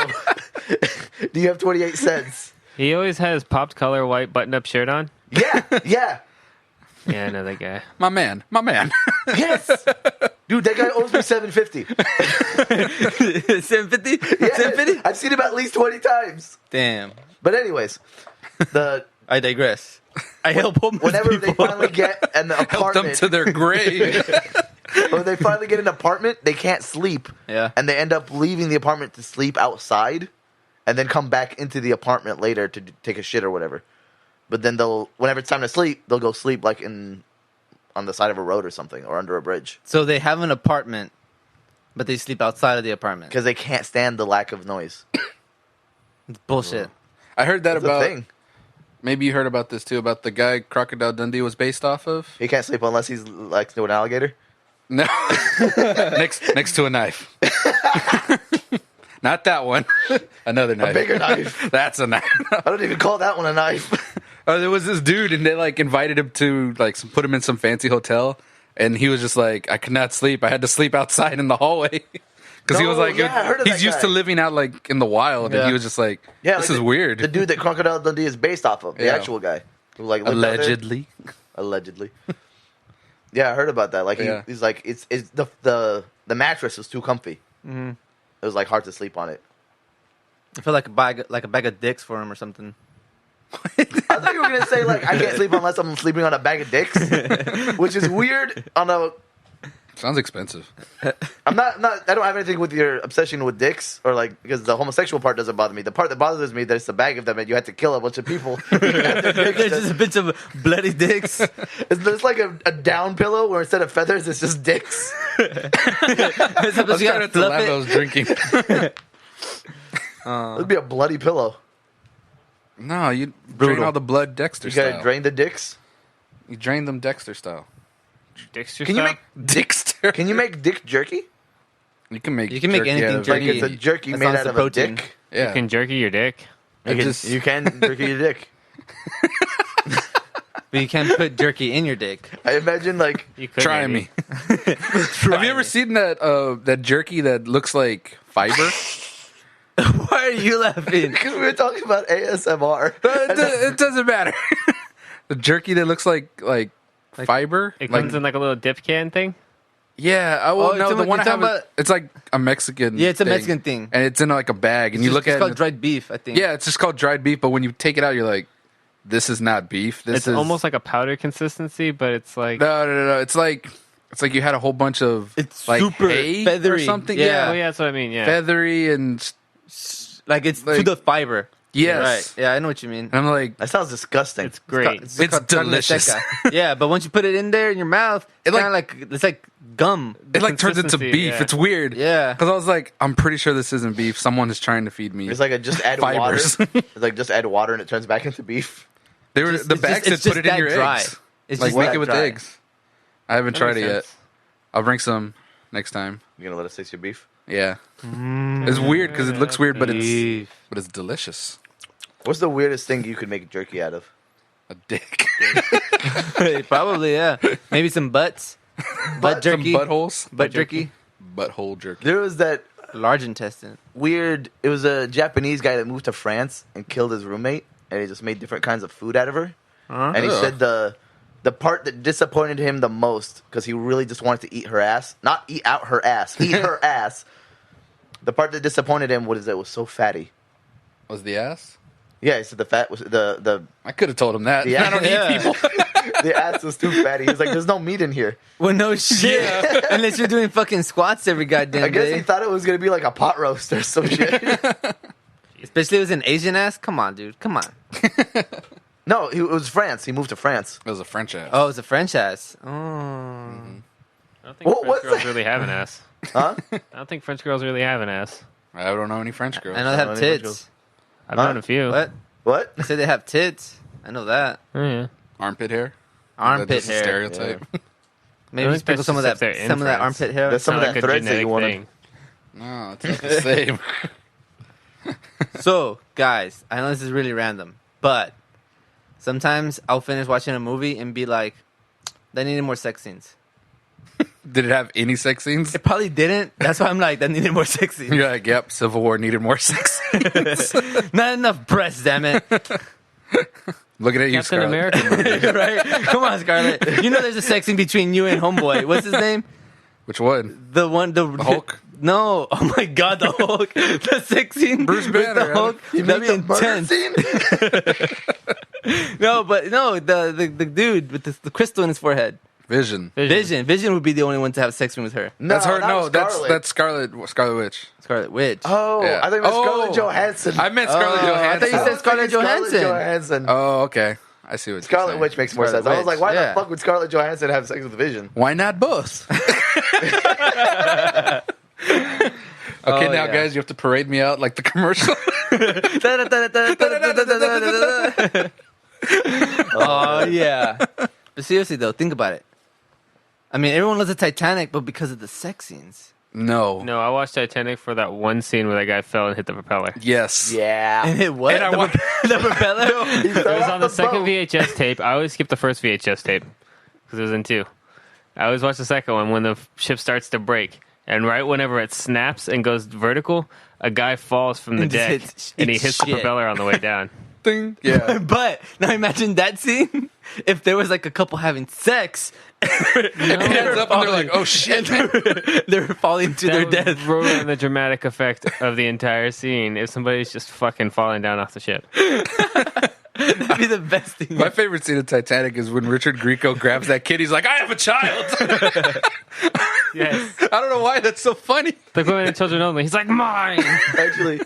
[SPEAKER 4] Do you have 28 cents?
[SPEAKER 3] He always has popped color white button-up shirt on.
[SPEAKER 4] Yeah.
[SPEAKER 3] Yeah, I know that guy.
[SPEAKER 1] My man.
[SPEAKER 4] Yes. Dude, that guy owes me $7.50.
[SPEAKER 2] 750?
[SPEAKER 4] Yeah,
[SPEAKER 2] 750?
[SPEAKER 4] I've seen him at least 20 times.
[SPEAKER 2] Damn.
[SPEAKER 4] But anyways,
[SPEAKER 2] I digress. I help homeless
[SPEAKER 4] whenever
[SPEAKER 2] people.
[SPEAKER 4] they finally get an
[SPEAKER 1] Help them
[SPEAKER 4] apartment,
[SPEAKER 1] to their grave.
[SPEAKER 4] when they finally get an apartment, they can't sleep.
[SPEAKER 2] Yeah.
[SPEAKER 4] And they end up leaving the apartment to sleep outside and then come back into the apartment later to take a shit or whatever. But then whenever it's time to sleep, they'll go sleep like on the side of a road or something or under a bridge.
[SPEAKER 2] So they have an apartment, but they sleep outside of the apartment.
[SPEAKER 4] Because they can't stand the lack of noise.
[SPEAKER 2] It's bullshit.
[SPEAKER 1] I heard that
[SPEAKER 4] That's
[SPEAKER 1] about.
[SPEAKER 4] a thing.
[SPEAKER 1] Maybe you heard about this too, about the guy Crocodile Dundee was based off of.
[SPEAKER 4] He can't sleep unless he's like to an alligator.
[SPEAKER 1] No, next to a knife. Not that one. Another knife.
[SPEAKER 4] A bigger knife.
[SPEAKER 1] That's a knife.
[SPEAKER 4] I don't even call that one a knife.
[SPEAKER 1] There was this dude, and they like invited him to like put him in some fancy hotel, and he was just like, I could not sleep. I had to sleep outside in the hallway because he was
[SPEAKER 4] No,
[SPEAKER 1] like,
[SPEAKER 4] yeah, I heard of
[SPEAKER 1] he's
[SPEAKER 4] that
[SPEAKER 1] used to
[SPEAKER 4] guy.
[SPEAKER 1] living out like in the wild,
[SPEAKER 2] Yeah.
[SPEAKER 1] and he was just like,
[SPEAKER 4] Yeah,
[SPEAKER 1] this
[SPEAKER 4] like
[SPEAKER 1] is weird.
[SPEAKER 4] The dude that Crocodile Dundee is based off of, the
[SPEAKER 1] Yeah.
[SPEAKER 4] actual guy who like lived out there.
[SPEAKER 1] Allegedly.
[SPEAKER 4] Yeah, I heard about that. Like
[SPEAKER 1] Yeah.
[SPEAKER 4] he's like it's the mattress was too comfy.
[SPEAKER 2] Mm-hmm.
[SPEAKER 4] It was like hard to sleep on it.
[SPEAKER 2] I feel like a bag of dicks for him or something.
[SPEAKER 4] I thought you were gonna say like I can't sleep unless I'm sleeping on a bag of dicks, which is weird. On a
[SPEAKER 1] Sounds expensive.
[SPEAKER 4] I'm not I don't have anything with your obsession with dicks or like because the homosexual part doesn't bother me. The part that bothers me there's a bag of them and you had to kill a bunch of people.
[SPEAKER 2] There's just a bunch of bloody dicks.
[SPEAKER 4] There's like a down pillow where instead of feathers it's just dicks.
[SPEAKER 1] I was
[SPEAKER 2] You
[SPEAKER 1] trying
[SPEAKER 2] gotta
[SPEAKER 1] not to
[SPEAKER 2] fluff
[SPEAKER 1] laugh.
[SPEAKER 2] it.
[SPEAKER 1] I was drinking.
[SPEAKER 4] It'd be a bloody pillow.
[SPEAKER 1] No, you drain
[SPEAKER 4] Brutal.
[SPEAKER 1] all the blood Dexter
[SPEAKER 4] You gotta
[SPEAKER 1] style.
[SPEAKER 4] drain the dicks.
[SPEAKER 1] You drain them Dexter style.
[SPEAKER 3] Dexter
[SPEAKER 4] Can you
[SPEAKER 3] style?
[SPEAKER 4] make
[SPEAKER 1] Dexter.
[SPEAKER 4] Can you make dick jerky?
[SPEAKER 1] You can make
[SPEAKER 2] anything
[SPEAKER 1] out of-
[SPEAKER 2] jerky.
[SPEAKER 4] Like it's a jerky
[SPEAKER 2] As
[SPEAKER 4] made
[SPEAKER 2] long as
[SPEAKER 4] out
[SPEAKER 2] the
[SPEAKER 4] of a
[SPEAKER 2] protein.
[SPEAKER 4] dick.
[SPEAKER 1] Yeah.
[SPEAKER 3] You can jerky your dick.
[SPEAKER 1] It just-
[SPEAKER 4] You can jerky your dick.
[SPEAKER 2] But you can't put jerky in your dick.
[SPEAKER 4] I imagine like
[SPEAKER 3] You could
[SPEAKER 1] Try
[SPEAKER 3] maybe.
[SPEAKER 1] me. Have you ever seen that jerky that looks like fiber?
[SPEAKER 2] Why are you laughing?
[SPEAKER 4] because we were talking about ASMR.
[SPEAKER 1] It doesn't matter. The jerky that looks like fiber.
[SPEAKER 3] It
[SPEAKER 1] like,
[SPEAKER 3] comes in like a little dip can thing.
[SPEAKER 1] yeah.
[SPEAKER 2] Oh,
[SPEAKER 1] No,
[SPEAKER 2] you're
[SPEAKER 1] the
[SPEAKER 2] talking
[SPEAKER 1] one I
[SPEAKER 2] about-
[SPEAKER 1] have.
[SPEAKER 2] you're talking
[SPEAKER 1] It's like a Mexican.
[SPEAKER 2] Yeah, it's a
[SPEAKER 1] thing.
[SPEAKER 2] Mexican thing.
[SPEAKER 1] and it's in like a bag, and you look
[SPEAKER 2] it's
[SPEAKER 1] at
[SPEAKER 2] called
[SPEAKER 1] it.
[SPEAKER 2] dried beef, I think.
[SPEAKER 1] Yeah, it's just called dried beef. But when you take it out, you're like, this is not beef. This
[SPEAKER 3] It's
[SPEAKER 1] is
[SPEAKER 3] almost like a powder consistency, but it's like
[SPEAKER 1] no. It's like you had a whole bunch of
[SPEAKER 2] It's
[SPEAKER 1] like
[SPEAKER 2] super
[SPEAKER 1] hay
[SPEAKER 2] feathery.
[SPEAKER 1] or something.
[SPEAKER 2] Yeah.
[SPEAKER 3] oh yeah, that's what I mean. Yeah,
[SPEAKER 1] Feathery and
[SPEAKER 2] Like it's to
[SPEAKER 1] Like-
[SPEAKER 2] the fiber.
[SPEAKER 1] yes.
[SPEAKER 2] Right. Yeah, I know what you mean.
[SPEAKER 1] And I'm like,
[SPEAKER 4] That sounds disgusting.
[SPEAKER 3] it's great.
[SPEAKER 1] It's
[SPEAKER 2] called carne
[SPEAKER 1] delicious.
[SPEAKER 2] seca. Yeah, but once you put it in there in your mouth,
[SPEAKER 1] It
[SPEAKER 2] it's kind of like it's like gum.
[SPEAKER 1] it like turns into
[SPEAKER 3] consistency,
[SPEAKER 1] beef.
[SPEAKER 3] yeah.
[SPEAKER 1] It's weird.
[SPEAKER 2] Yeah.
[SPEAKER 1] Because I was like, I'm pretty sure this isn't beef. Someone is trying to feed me.
[SPEAKER 4] It's like a just add
[SPEAKER 1] Fibers.
[SPEAKER 4] water. It's like just add water and it turns back into beef.
[SPEAKER 1] They were
[SPEAKER 2] Just-
[SPEAKER 1] the
[SPEAKER 2] it's
[SPEAKER 1] bag
[SPEAKER 2] just-
[SPEAKER 1] said
[SPEAKER 2] it's
[SPEAKER 1] put
[SPEAKER 2] just
[SPEAKER 1] it in
[SPEAKER 2] that
[SPEAKER 1] your
[SPEAKER 2] dry.
[SPEAKER 1] eggs.
[SPEAKER 2] It's
[SPEAKER 1] Like
[SPEAKER 2] just
[SPEAKER 1] make
[SPEAKER 2] that
[SPEAKER 1] it with
[SPEAKER 4] dry.
[SPEAKER 1] eggs. I haven't
[SPEAKER 3] That
[SPEAKER 1] tried
[SPEAKER 3] makes
[SPEAKER 1] it yet.
[SPEAKER 3] sense.
[SPEAKER 1] I'll bring some next time.
[SPEAKER 4] You gonna let us taste your beef?
[SPEAKER 1] Yeah. It's weird because it looks weird, but it's delicious.
[SPEAKER 4] What's the weirdest thing you could make jerky out of?
[SPEAKER 1] A dick.
[SPEAKER 2] Probably, yeah. Maybe some butts. Butt jerky.
[SPEAKER 1] Some buttholes.
[SPEAKER 2] Butt jerky.
[SPEAKER 1] Butthole jerky.
[SPEAKER 4] There was that
[SPEAKER 2] Large intestine.
[SPEAKER 4] weird. It was a Japanese guy that moved to France and killed his roommate. and he just made different kinds of food out of her.
[SPEAKER 2] Uh-huh.
[SPEAKER 4] And he
[SPEAKER 1] Ugh.
[SPEAKER 4] said the part that disappointed him the most, because he really just wanted to eat her ass, not eat out her ass, eat her ass. The part that disappointed him was that it was so fatty.
[SPEAKER 1] Was the ass?
[SPEAKER 4] Yeah, he said the fat was the
[SPEAKER 1] I could have told him that.
[SPEAKER 4] Yeah.
[SPEAKER 1] I don't
[SPEAKER 2] Yeah.
[SPEAKER 1] eat people.
[SPEAKER 4] the ass was too fatty. He was like, "There's no meat in here."
[SPEAKER 2] Well, no shit. Unless you're doing fucking squats every goddamn
[SPEAKER 4] I guess
[SPEAKER 2] day.
[SPEAKER 4] he thought it was gonna be like a pot roast or some shit.
[SPEAKER 2] Especially if it was an Asian ass. Come on, dude. Come on.
[SPEAKER 4] No, it was France. He moved to France.
[SPEAKER 1] It was a French ass.
[SPEAKER 2] Oh, it's a French ass. Oh.
[SPEAKER 3] I don't think
[SPEAKER 4] What-
[SPEAKER 3] French
[SPEAKER 4] what's
[SPEAKER 3] girls
[SPEAKER 4] that?
[SPEAKER 3] really have an ass.
[SPEAKER 4] Huh?
[SPEAKER 3] I don't think French girls really have an ass.
[SPEAKER 1] I don't know any French girls.
[SPEAKER 2] I know they
[SPEAKER 4] don't
[SPEAKER 2] have
[SPEAKER 4] know any
[SPEAKER 2] tits.
[SPEAKER 3] I've
[SPEAKER 4] Huh?
[SPEAKER 3] known a few.
[SPEAKER 2] What?
[SPEAKER 4] What?
[SPEAKER 2] I said they have tits. I know that.
[SPEAKER 3] Oh, yeah.
[SPEAKER 1] Armpit hair. Is that
[SPEAKER 2] Armpit
[SPEAKER 1] just a
[SPEAKER 2] hair.
[SPEAKER 1] stereotype.
[SPEAKER 3] I
[SPEAKER 2] Maybe
[SPEAKER 3] think
[SPEAKER 2] sprinkle
[SPEAKER 3] that's
[SPEAKER 2] some of
[SPEAKER 3] just
[SPEAKER 2] that,
[SPEAKER 3] if they're in
[SPEAKER 2] some of that
[SPEAKER 3] France.
[SPEAKER 2] armpit hair.
[SPEAKER 4] That's some of
[SPEAKER 3] Not
[SPEAKER 4] that
[SPEAKER 3] like a
[SPEAKER 4] threads that you
[SPEAKER 3] genetic
[SPEAKER 4] wanted.
[SPEAKER 3] thing.
[SPEAKER 1] No, it's not the same.
[SPEAKER 2] So, guys, I know this is really random, but sometimes I'll finish watching a movie and be like, "That needed more sex scenes."
[SPEAKER 1] Did it have any sex scenes?
[SPEAKER 2] It probably didn't. That's why I'm like, "That needed more sex scenes."
[SPEAKER 1] You're like, yep, Civil War needed more sex scenes.
[SPEAKER 2] Not enough breasts, damn it.
[SPEAKER 1] Looking at you,
[SPEAKER 3] Captain
[SPEAKER 1] Scarlett.
[SPEAKER 3] America movie.
[SPEAKER 2] Right? Come on, Scarlett. You know there's a sex scene between you and Homeboy. What's his name?
[SPEAKER 1] Which one?
[SPEAKER 2] The one, the
[SPEAKER 1] Hulk?
[SPEAKER 2] No. Oh my God, the Hulk. The sex scene.
[SPEAKER 1] Bruce
[SPEAKER 2] with
[SPEAKER 1] Banner,
[SPEAKER 2] the Hulk.
[SPEAKER 4] You
[SPEAKER 2] That'd
[SPEAKER 4] mean
[SPEAKER 2] be
[SPEAKER 4] the murder
[SPEAKER 2] intense.
[SPEAKER 4] scene?
[SPEAKER 2] No, but no, the dude with the crystal in his forehead.
[SPEAKER 1] Vision.
[SPEAKER 2] Vision would be the only one to have sex scene with her.
[SPEAKER 4] No,
[SPEAKER 1] That's her.
[SPEAKER 4] that
[SPEAKER 1] No,
[SPEAKER 4] was
[SPEAKER 1] that's
[SPEAKER 4] Scarlet.
[SPEAKER 1] Scarlet Witch.
[SPEAKER 2] Scarlet Witch.
[SPEAKER 4] Oh,
[SPEAKER 1] Yeah.
[SPEAKER 4] I think it was Scarlett
[SPEAKER 1] Oh.
[SPEAKER 4] Johansson.
[SPEAKER 1] I meant Scarlett
[SPEAKER 2] Oh, I
[SPEAKER 1] Johansson.
[SPEAKER 2] thought you said
[SPEAKER 4] I was thinking
[SPEAKER 2] Scarlett Johansson.
[SPEAKER 4] Johansson.
[SPEAKER 1] Oh, okay. I see what you're
[SPEAKER 4] Scarlet
[SPEAKER 1] saying.
[SPEAKER 4] Witch makes more
[SPEAKER 2] Scarlet
[SPEAKER 4] sense. I was like,
[SPEAKER 2] Witch,
[SPEAKER 4] why
[SPEAKER 2] yeah.
[SPEAKER 4] the fuck would Scarlett Johansson have sex with Vision?
[SPEAKER 1] Why not both? Okay,
[SPEAKER 2] Oh,
[SPEAKER 1] now
[SPEAKER 2] yeah.
[SPEAKER 1] guys, you have to parade me out like the commercial.
[SPEAKER 2] Oh yeah. But seriously though, think about it. I mean, everyone loves the Titanic, but because of the sex scenes.
[SPEAKER 1] No.
[SPEAKER 3] No, I watched Titanic for that one scene where that guy fell and hit the propeller.
[SPEAKER 1] Yes.
[SPEAKER 4] Yeah.
[SPEAKER 2] And it what?
[SPEAKER 1] And I
[SPEAKER 2] the,
[SPEAKER 1] wa-
[SPEAKER 2] the propeller?
[SPEAKER 4] He
[SPEAKER 3] It
[SPEAKER 4] fell
[SPEAKER 3] was
[SPEAKER 4] off
[SPEAKER 3] on the second
[SPEAKER 4] boat.
[SPEAKER 3] VHS tape. I always skip the first VHS tape because it was in two. I always watch the second one when the ship starts to break. And right whenever it snaps and goes vertical, a guy falls from the
[SPEAKER 2] And just
[SPEAKER 3] deck
[SPEAKER 2] hits-
[SPEAKER 3] and he
[SPEAKER 2] eats
[SPEAKER 3] hits the
[SPEAKER 2] shit.
[SPEAKER 3] propeller on the way down.
[SPEAKER 1] Ding. Yeah.
[SPEAKER 2] But now imagine that scene. If there was like a couple having sex,
[SPEAKER 1] It ends up and they're like, oh shit.
[SPEAKER 2] they're falling to their
[SPEAKER 3] That would
[SPEAKER 2] death.
[SPEAKER 3] ruin the dramatic effect of the entire scene if somebody's just fucking falling down off the ship.
[SPEAKER 2] That'd be the best thing.
[SPEAKER 1] My favorite scene of Titanic is when Richard Grieco grabs that kid. He's like, I have a child.
[SPEAKER 3] Yes.
[SPEAKER 1] I don't know why that's so funny.
[SPEAKER 3] Like women and children only. He's like, mine.
[SPEAKER 4] Actually,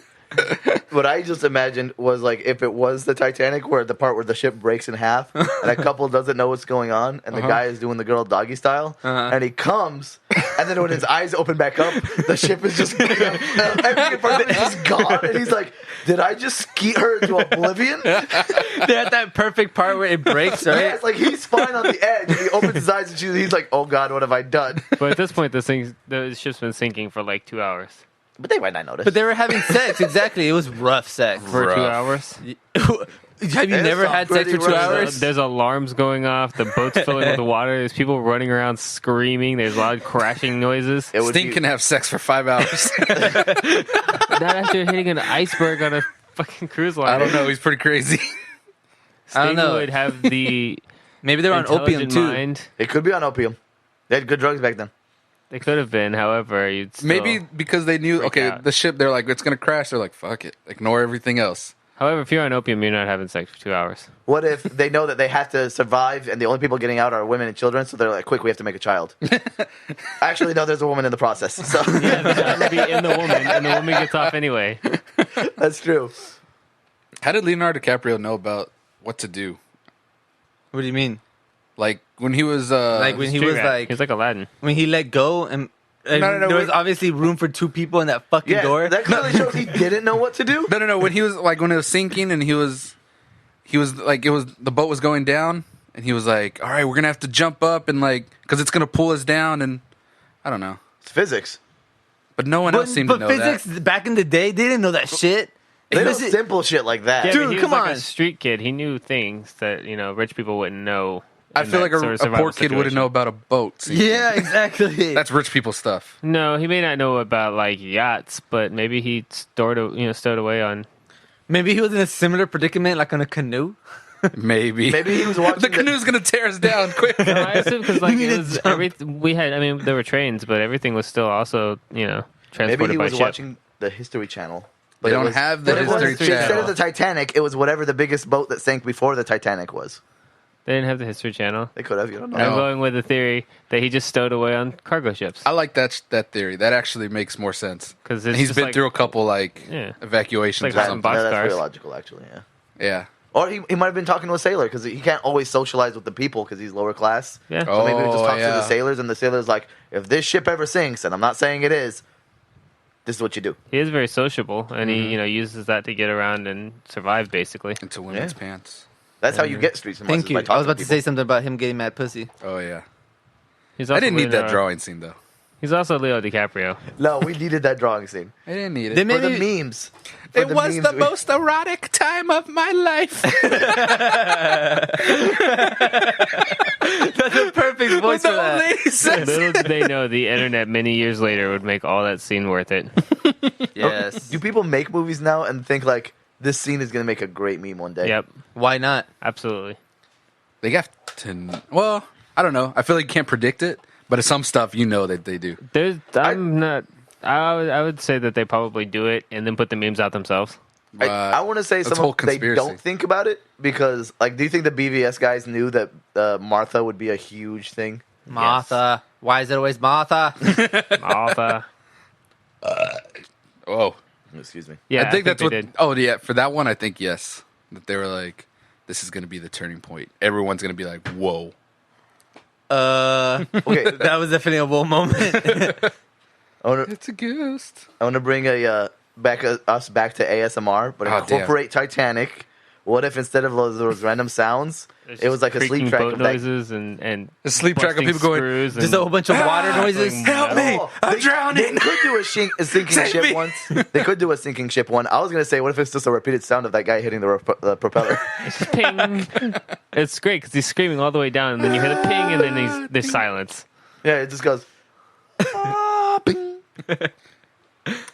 [SPEAKER 4] what I just imagined was like if it was the Titanic, where the part where the ship breaks in half and a couple doesn't know what's going on, and the guy is doing the girl doggy style, and he comes, and then when his eyes open back up, the ship is just everything in front of it is just gone, and he's like, "Did I just skeet her into oblivion?"
[SPEAKER 2] They're at that perfect part where it breaks,
[SPEAKER 4] Yeah,
[SPEAKER 2] right?
[SPEAKER 4] it's like he's fine on the edge, and he opens his eyes, and he's like, "Oh God, what have I done?"
[SPEAKER 3] But at this point, the ship's been sinking for like 2 hours.
[SPEAKER 4] But they might not notice.
[SPEAKER 2] But they were having sex, exactly. It was rough sex.
[SPEAKER 3] For
[SPEAKER 1] Rough.
[SPEAKER 3] 2 hours?
[SPEAKER 2] Have you
[SPEAKER 4] It
[SPEAKER 2] never
[SPEAKER 4] sounds
[SPEAKER 2] had sex
[SPEAKER 4] pretty
[SPEAKER 2] for 2
[SPEAKER 4] rough.
[SPEAKER 2] hours?
[SPEAKER 3] There's alarms going off. The boat's filling with water. There's people running around screaming. There's loud crashing noises.
[SPEAKER 4] It would
[SPEAKER 1] Sting
[SPEAKER 4] be-
[SPEAKER 1] can have sex for 5 hours.
[SPEAKER 3] Not after hitting an iceberg on a fucking cruise line.
[SPEAKER 1] I don't know. He's pretty crazy.
[SPEAKER 2] I don't
[SPEAKER 3] Sting
[SPEAKER 2] know.
[SPEAKER 3] would have the
[SPEAKER 2] Maybe they're on opium
[SPEAKER 3] intelligent
[SPEAKER 2] too.
[SPEAKER 3] mind.
[SPEAKER 4] It could be on opium. They had good drugs back then.
[SPEAKER 3] They could have been, however, you'd still...
[SPEAKER 1] Maybe because they knew,
[SPEAKER 3] freak
[SPEAKER 1] okay,
[SPEAKER 3] out.
[SPEAKER 1] the ship, they're like, it's going to crash. They're like, fuck it. Ignore everything else.
[SPEAKER 3] However, if you're on opium, you're not having sex for 2 hours.
[SPEAKER 4] What if they know that they have to survive and the only people getting out are women and children, so they're like, quick, we have to make a child. Actually, no, there's a woman in the process. So
[SPEAKER 3] Yeah, the child would be in the woman, and the woman gets off anyway.
[SPEAKER 4] that's true.
[SPEAKER 1] How did Leonardo DiCaprio know about what to do?
[SPEAKER 2] What do you mean?
[SPEAKER 1] Like, when he was...
[SPEAKER 2] Like when he
[SPEAKER 3] Street
[SPEAKER 2] was
[SPEAKER 3] rat.
[SPEAKER 2] like
[SPEAKER 3] He's like Aladdin.
[SPEAKER 2] when he let go and
[SPEAKER 1] no,
[SPEAKER 2] there was
[SPEAKER 1] wait.
[SPEAKER 2] obviously room for two people in that fucking
[SPEAKER 4] Yeah,
[SPEAKER 2] door.
[SPEAKER 4] that clearly shows he didn't know what to do.
[SPEAKER 1] No. When he was, like, when it was sinking and he was like, it was, the boat was going down and he was like, all right, we're going to have to jump up and, like, because it's going to pull us down and, I don't know.
[SPEAKER 4] It's physics.
[SPEAKER 1] But no one else seemed
[SPEAKER 2] but
[SPEAKER 1] to know
[SPEAKER 2] physics
[SPEAKER 1] that.
[SPEAKER 2] back in the day, they didn't know that shit.
[SPEAKER 4] They know
[SPEAKER 2] Especially-
[SPEAKER 4] simple shit like that.
[SPEAKER 3] Yeah,
[SPEAKER 2] Dude,
[SPEAKER 3] but he
[SPEAKER 2] come
[SPEAKER 3] was like
[SPEAKER 2] on.
[SPEAKER 3] a street kid. He knew things that, rich people wouldn't know.
[SPEAKER 1] I
[SPEAKER 3] in
[SPEAKER 1] feel
[SPEAKER 3] that
[SPEAKER 1] like
[SPEAKER 3] sort of
[SPEAKER 1] a
[SPEAKER 3] survival
[SPEAKER 1] poor kid wouldn't
[SPEAKER 3] situation.
[SPEAKER 1] know about a boat. sinking.
[SPEAKER 2] Yeah, exactly.
[SPEAKER 1] That's rich people stuff.
[SPEAKER 3] No, he may not know about, like, yachts, but maybe he stowed away on...
[SPEAKER 2] Maybe he was in a similar predicament, like on a canoe.
[SPEAKER 1] Maybe.
[SPEAKER 4] Maybe he was watching
[SPEAKER 1] The canoe's gonna tear us down quick.
[SPEAKER 3] No, I assume because like
[SPEAKER 2] You need
[SPEAKER 3] it
[SPEAKER 2] to
[SPEAKER 3] was
[SPEAKER 2] jump.
[SPEAKER 3] everything we had. I mean, there were trains, but everything was still also
[SPEAKER 4] Maybe
[SPEAKER 3] transported
[SPEAKER 4] he
[SPEAKER 3] by
[SPEAKER 4] was
[SPEAKER 3] ship.
[SPEAKER 4] watching the History Channel.
[SPEAKER 1] They
[SPEAKER 4] it
[SPEAKER 1] don't
[SPEAKER 4] was-
[SPEAKER 1] have the
[SPEAKER 4] but it was-
[SPEAKER 1] History
[SPEAKER 4] Instead
[SPEAKER 1] Channel.
[SPEAKER 4] of the Titanic, it was whatever the biggest boat that sank before the Titanic was.
[SPEAKER 3] They didn't have the History Channel.
[SPEAKER 4] They could have. You don't know.
[SPEAKER 1] No.
[SPEAKER 3] I'm going with the theory that he just stowed away on cargo ships.
[SPEAKER 1] I like that theory. That actually makes more sense.
[SPEAKER 3] 'Cause
[SPEAKER 1] And
[SPEAKER 3] it's
[SPEAKER 1] he's
[SPEAKER 3] just
[SPEAKER 1] been
[SPEAKER 3] like-
[SPEAKER 1] through a couple
[SPEAKER 3] Yeah.
[SPEAKER 1] evacuations
[SPEAKER 3] Like
[SPEAKER 1] or
[SPEAKER 3] hiding
[SPEAKER 1] something.
[SPEAKER 4] Yeah, that's
[SPEAKER 3] boxcars.
[SPEAKER 4] very logical, actually. Yeah.
[SPEAKER 1] Yeah.
[SPEAKER 4] Or he might have been talking to a sailor because he can't always socialize with the people because he's lower class.
[SPEAKER 3] Yeah.
[SPEAKER 4] So maybe he just
[SPEAKER 1] Oh,
[SPEAKER 4] talks to
[SPEAKER 1] yeah.
[SPEAKER 4] the sailors, and the sailor's like, "If this ship ever sinks, and I'm not saying it is, this is what you do."
[SPEAKER 3] He is very sociable, and he uses that to get around and survive, basically.
[SPEAKER 1] Into women's
[SPEAKER 4] Yeah.
[SPEAKER 1] pants.
[SPEAKER 4] That's how you get street smarts.
[SPEAKER 2] Thank
[SPEAKER 4] is
[SPEAKER 2] you.
[SPEAKER 4] by
[SPEAKER 2] I was
[SPEAKER 4] talking
[SPEAKER 2] about to
[SPEAKER 4] people.
[SPEAKER 2] say something about him getting mad pussy.
[SPEAKER 1] Oh yeah.
[SPEAKER 3] He's
[SPEAKER 1] I
[SPEAKER 3] also
[SPEAKER 1] didn't need that
[SPEAKER 3] Leonardo-
[SPEAKER 1] drawing scene though.
[SPEAKER 3] He's also Leo DiCaprio.
[SPEAKER 4] No, we needed that drawing scene
[SPEAKER 1] I didn't need it.
[SPEAKER 2] They
[SPEAKER 4] for
[SPEAKER 2] made
[SPEAKER 4] the
[SPEAKER 2] me-
[SPEAKER 4] memes. For
[SPEAKER 1] It was
[SPEAKER 4] memes
[SPEAKER 1] the
[SPEAKER 4] we-
[SPEAKER 1] most erotic time of my life.
[SPEAKER 2] That's a perfect voice
[SPEAKER 1] the
[SPEAKER 2] for
[SPEAKER 1] old
[SPEAKER 2] that.
[SPEAKER 1] lady says
[SPEAKER 3] Little did they know the internet many years later would make all that scene worth it.
[SPEAKER 2] Yes.
[SPEAKER 4] Do people make movies now and think like this scene is going to make a great meme one day?
[SPEAKER 3] Yep,
[SPEAKER 2] Why not?
[SPEAKER 3] absolutely.
[SPEAKER 1] They have to. Well, I don't know. I feel like you can't predict it, but it's some stuff you know that they do.
[SPEAKER 3] I would say that they probably do it and then put the memes out themselves.
[SPEAKER 4] I want to say
[SPEAKER 1] that's
[SPEAKER 4] some
[SPEAKER 1] whole
[SPEAKER 4] of, they
[SPEAKER 1] conspiracy.
[SPEAKER 4] don't think about it because, like, do you think the BVS guys knew that Martha would be a huge thing?
[SPEAKER 2] Martha. Why is it always Martha?
[SPEAKER 3] Martha.
[SPEAKER 1] Oh,
[SPEAKER 4] Excuse me.
[SPEAKER 3] Yeah,
[SPEAKER 1] I think that's
[SPEAKER 3] they
[SPEAKER 1] what.
[SPEAKER 3] did.
[SPEAKER 1] Oh yeah, for that one, I think yes. That they were like, this is going to be the turning point. Everyone's going to be like, whoa.
[SPEAKER 4] Okay,
[SPEAKER 2] That was definitely a whoa moment.
[SPEAKER 4] I want
[SPEAKER 1] It's a ghost.
[SPEAKER 4] to bring us back to ASMR, but
[SPEAKER 1] Oh,
[SPEAKER 4] incorporate Titanic. What if instead of those random sounds,
[SPEAKER 3] There's
[SPEAKER 4] it was like a
[SPEAKER 3] creaking
[SPEAKER 4] sleep track
[SPEAKER 3] boat
[SPEAKER 4] of that?
[SPEAKER 3] noises and
[SPEAKER 1] A sleep track of
[SPEAKER 3] busting
[SPEAKER 1] people going,
[SPEAKER 3] screws
[SPEAKER 2] Just a whole bunch of water noises.
[SPEAKER 3] Help
[SPEAKER 1] me! I'm
[SPEAKER 4] They
[SPEAKER 1] drowning!
[SPEAKER 4] could do a sinking
[SPEAKER 1] Save
[SPEAKER 4] ship
[SPEAKER 1] me!
[SPEAKER 4] once. They could do a sinking ship one. I was gonna say, what if it's just a repeated sound of that guy hitting the propeller?
[SPEAKER 3] ping. It's great because he's screaming all the way down, and then you hear the ping, and then there's silence.
[SPEAKER 4] Yeah, it just goes.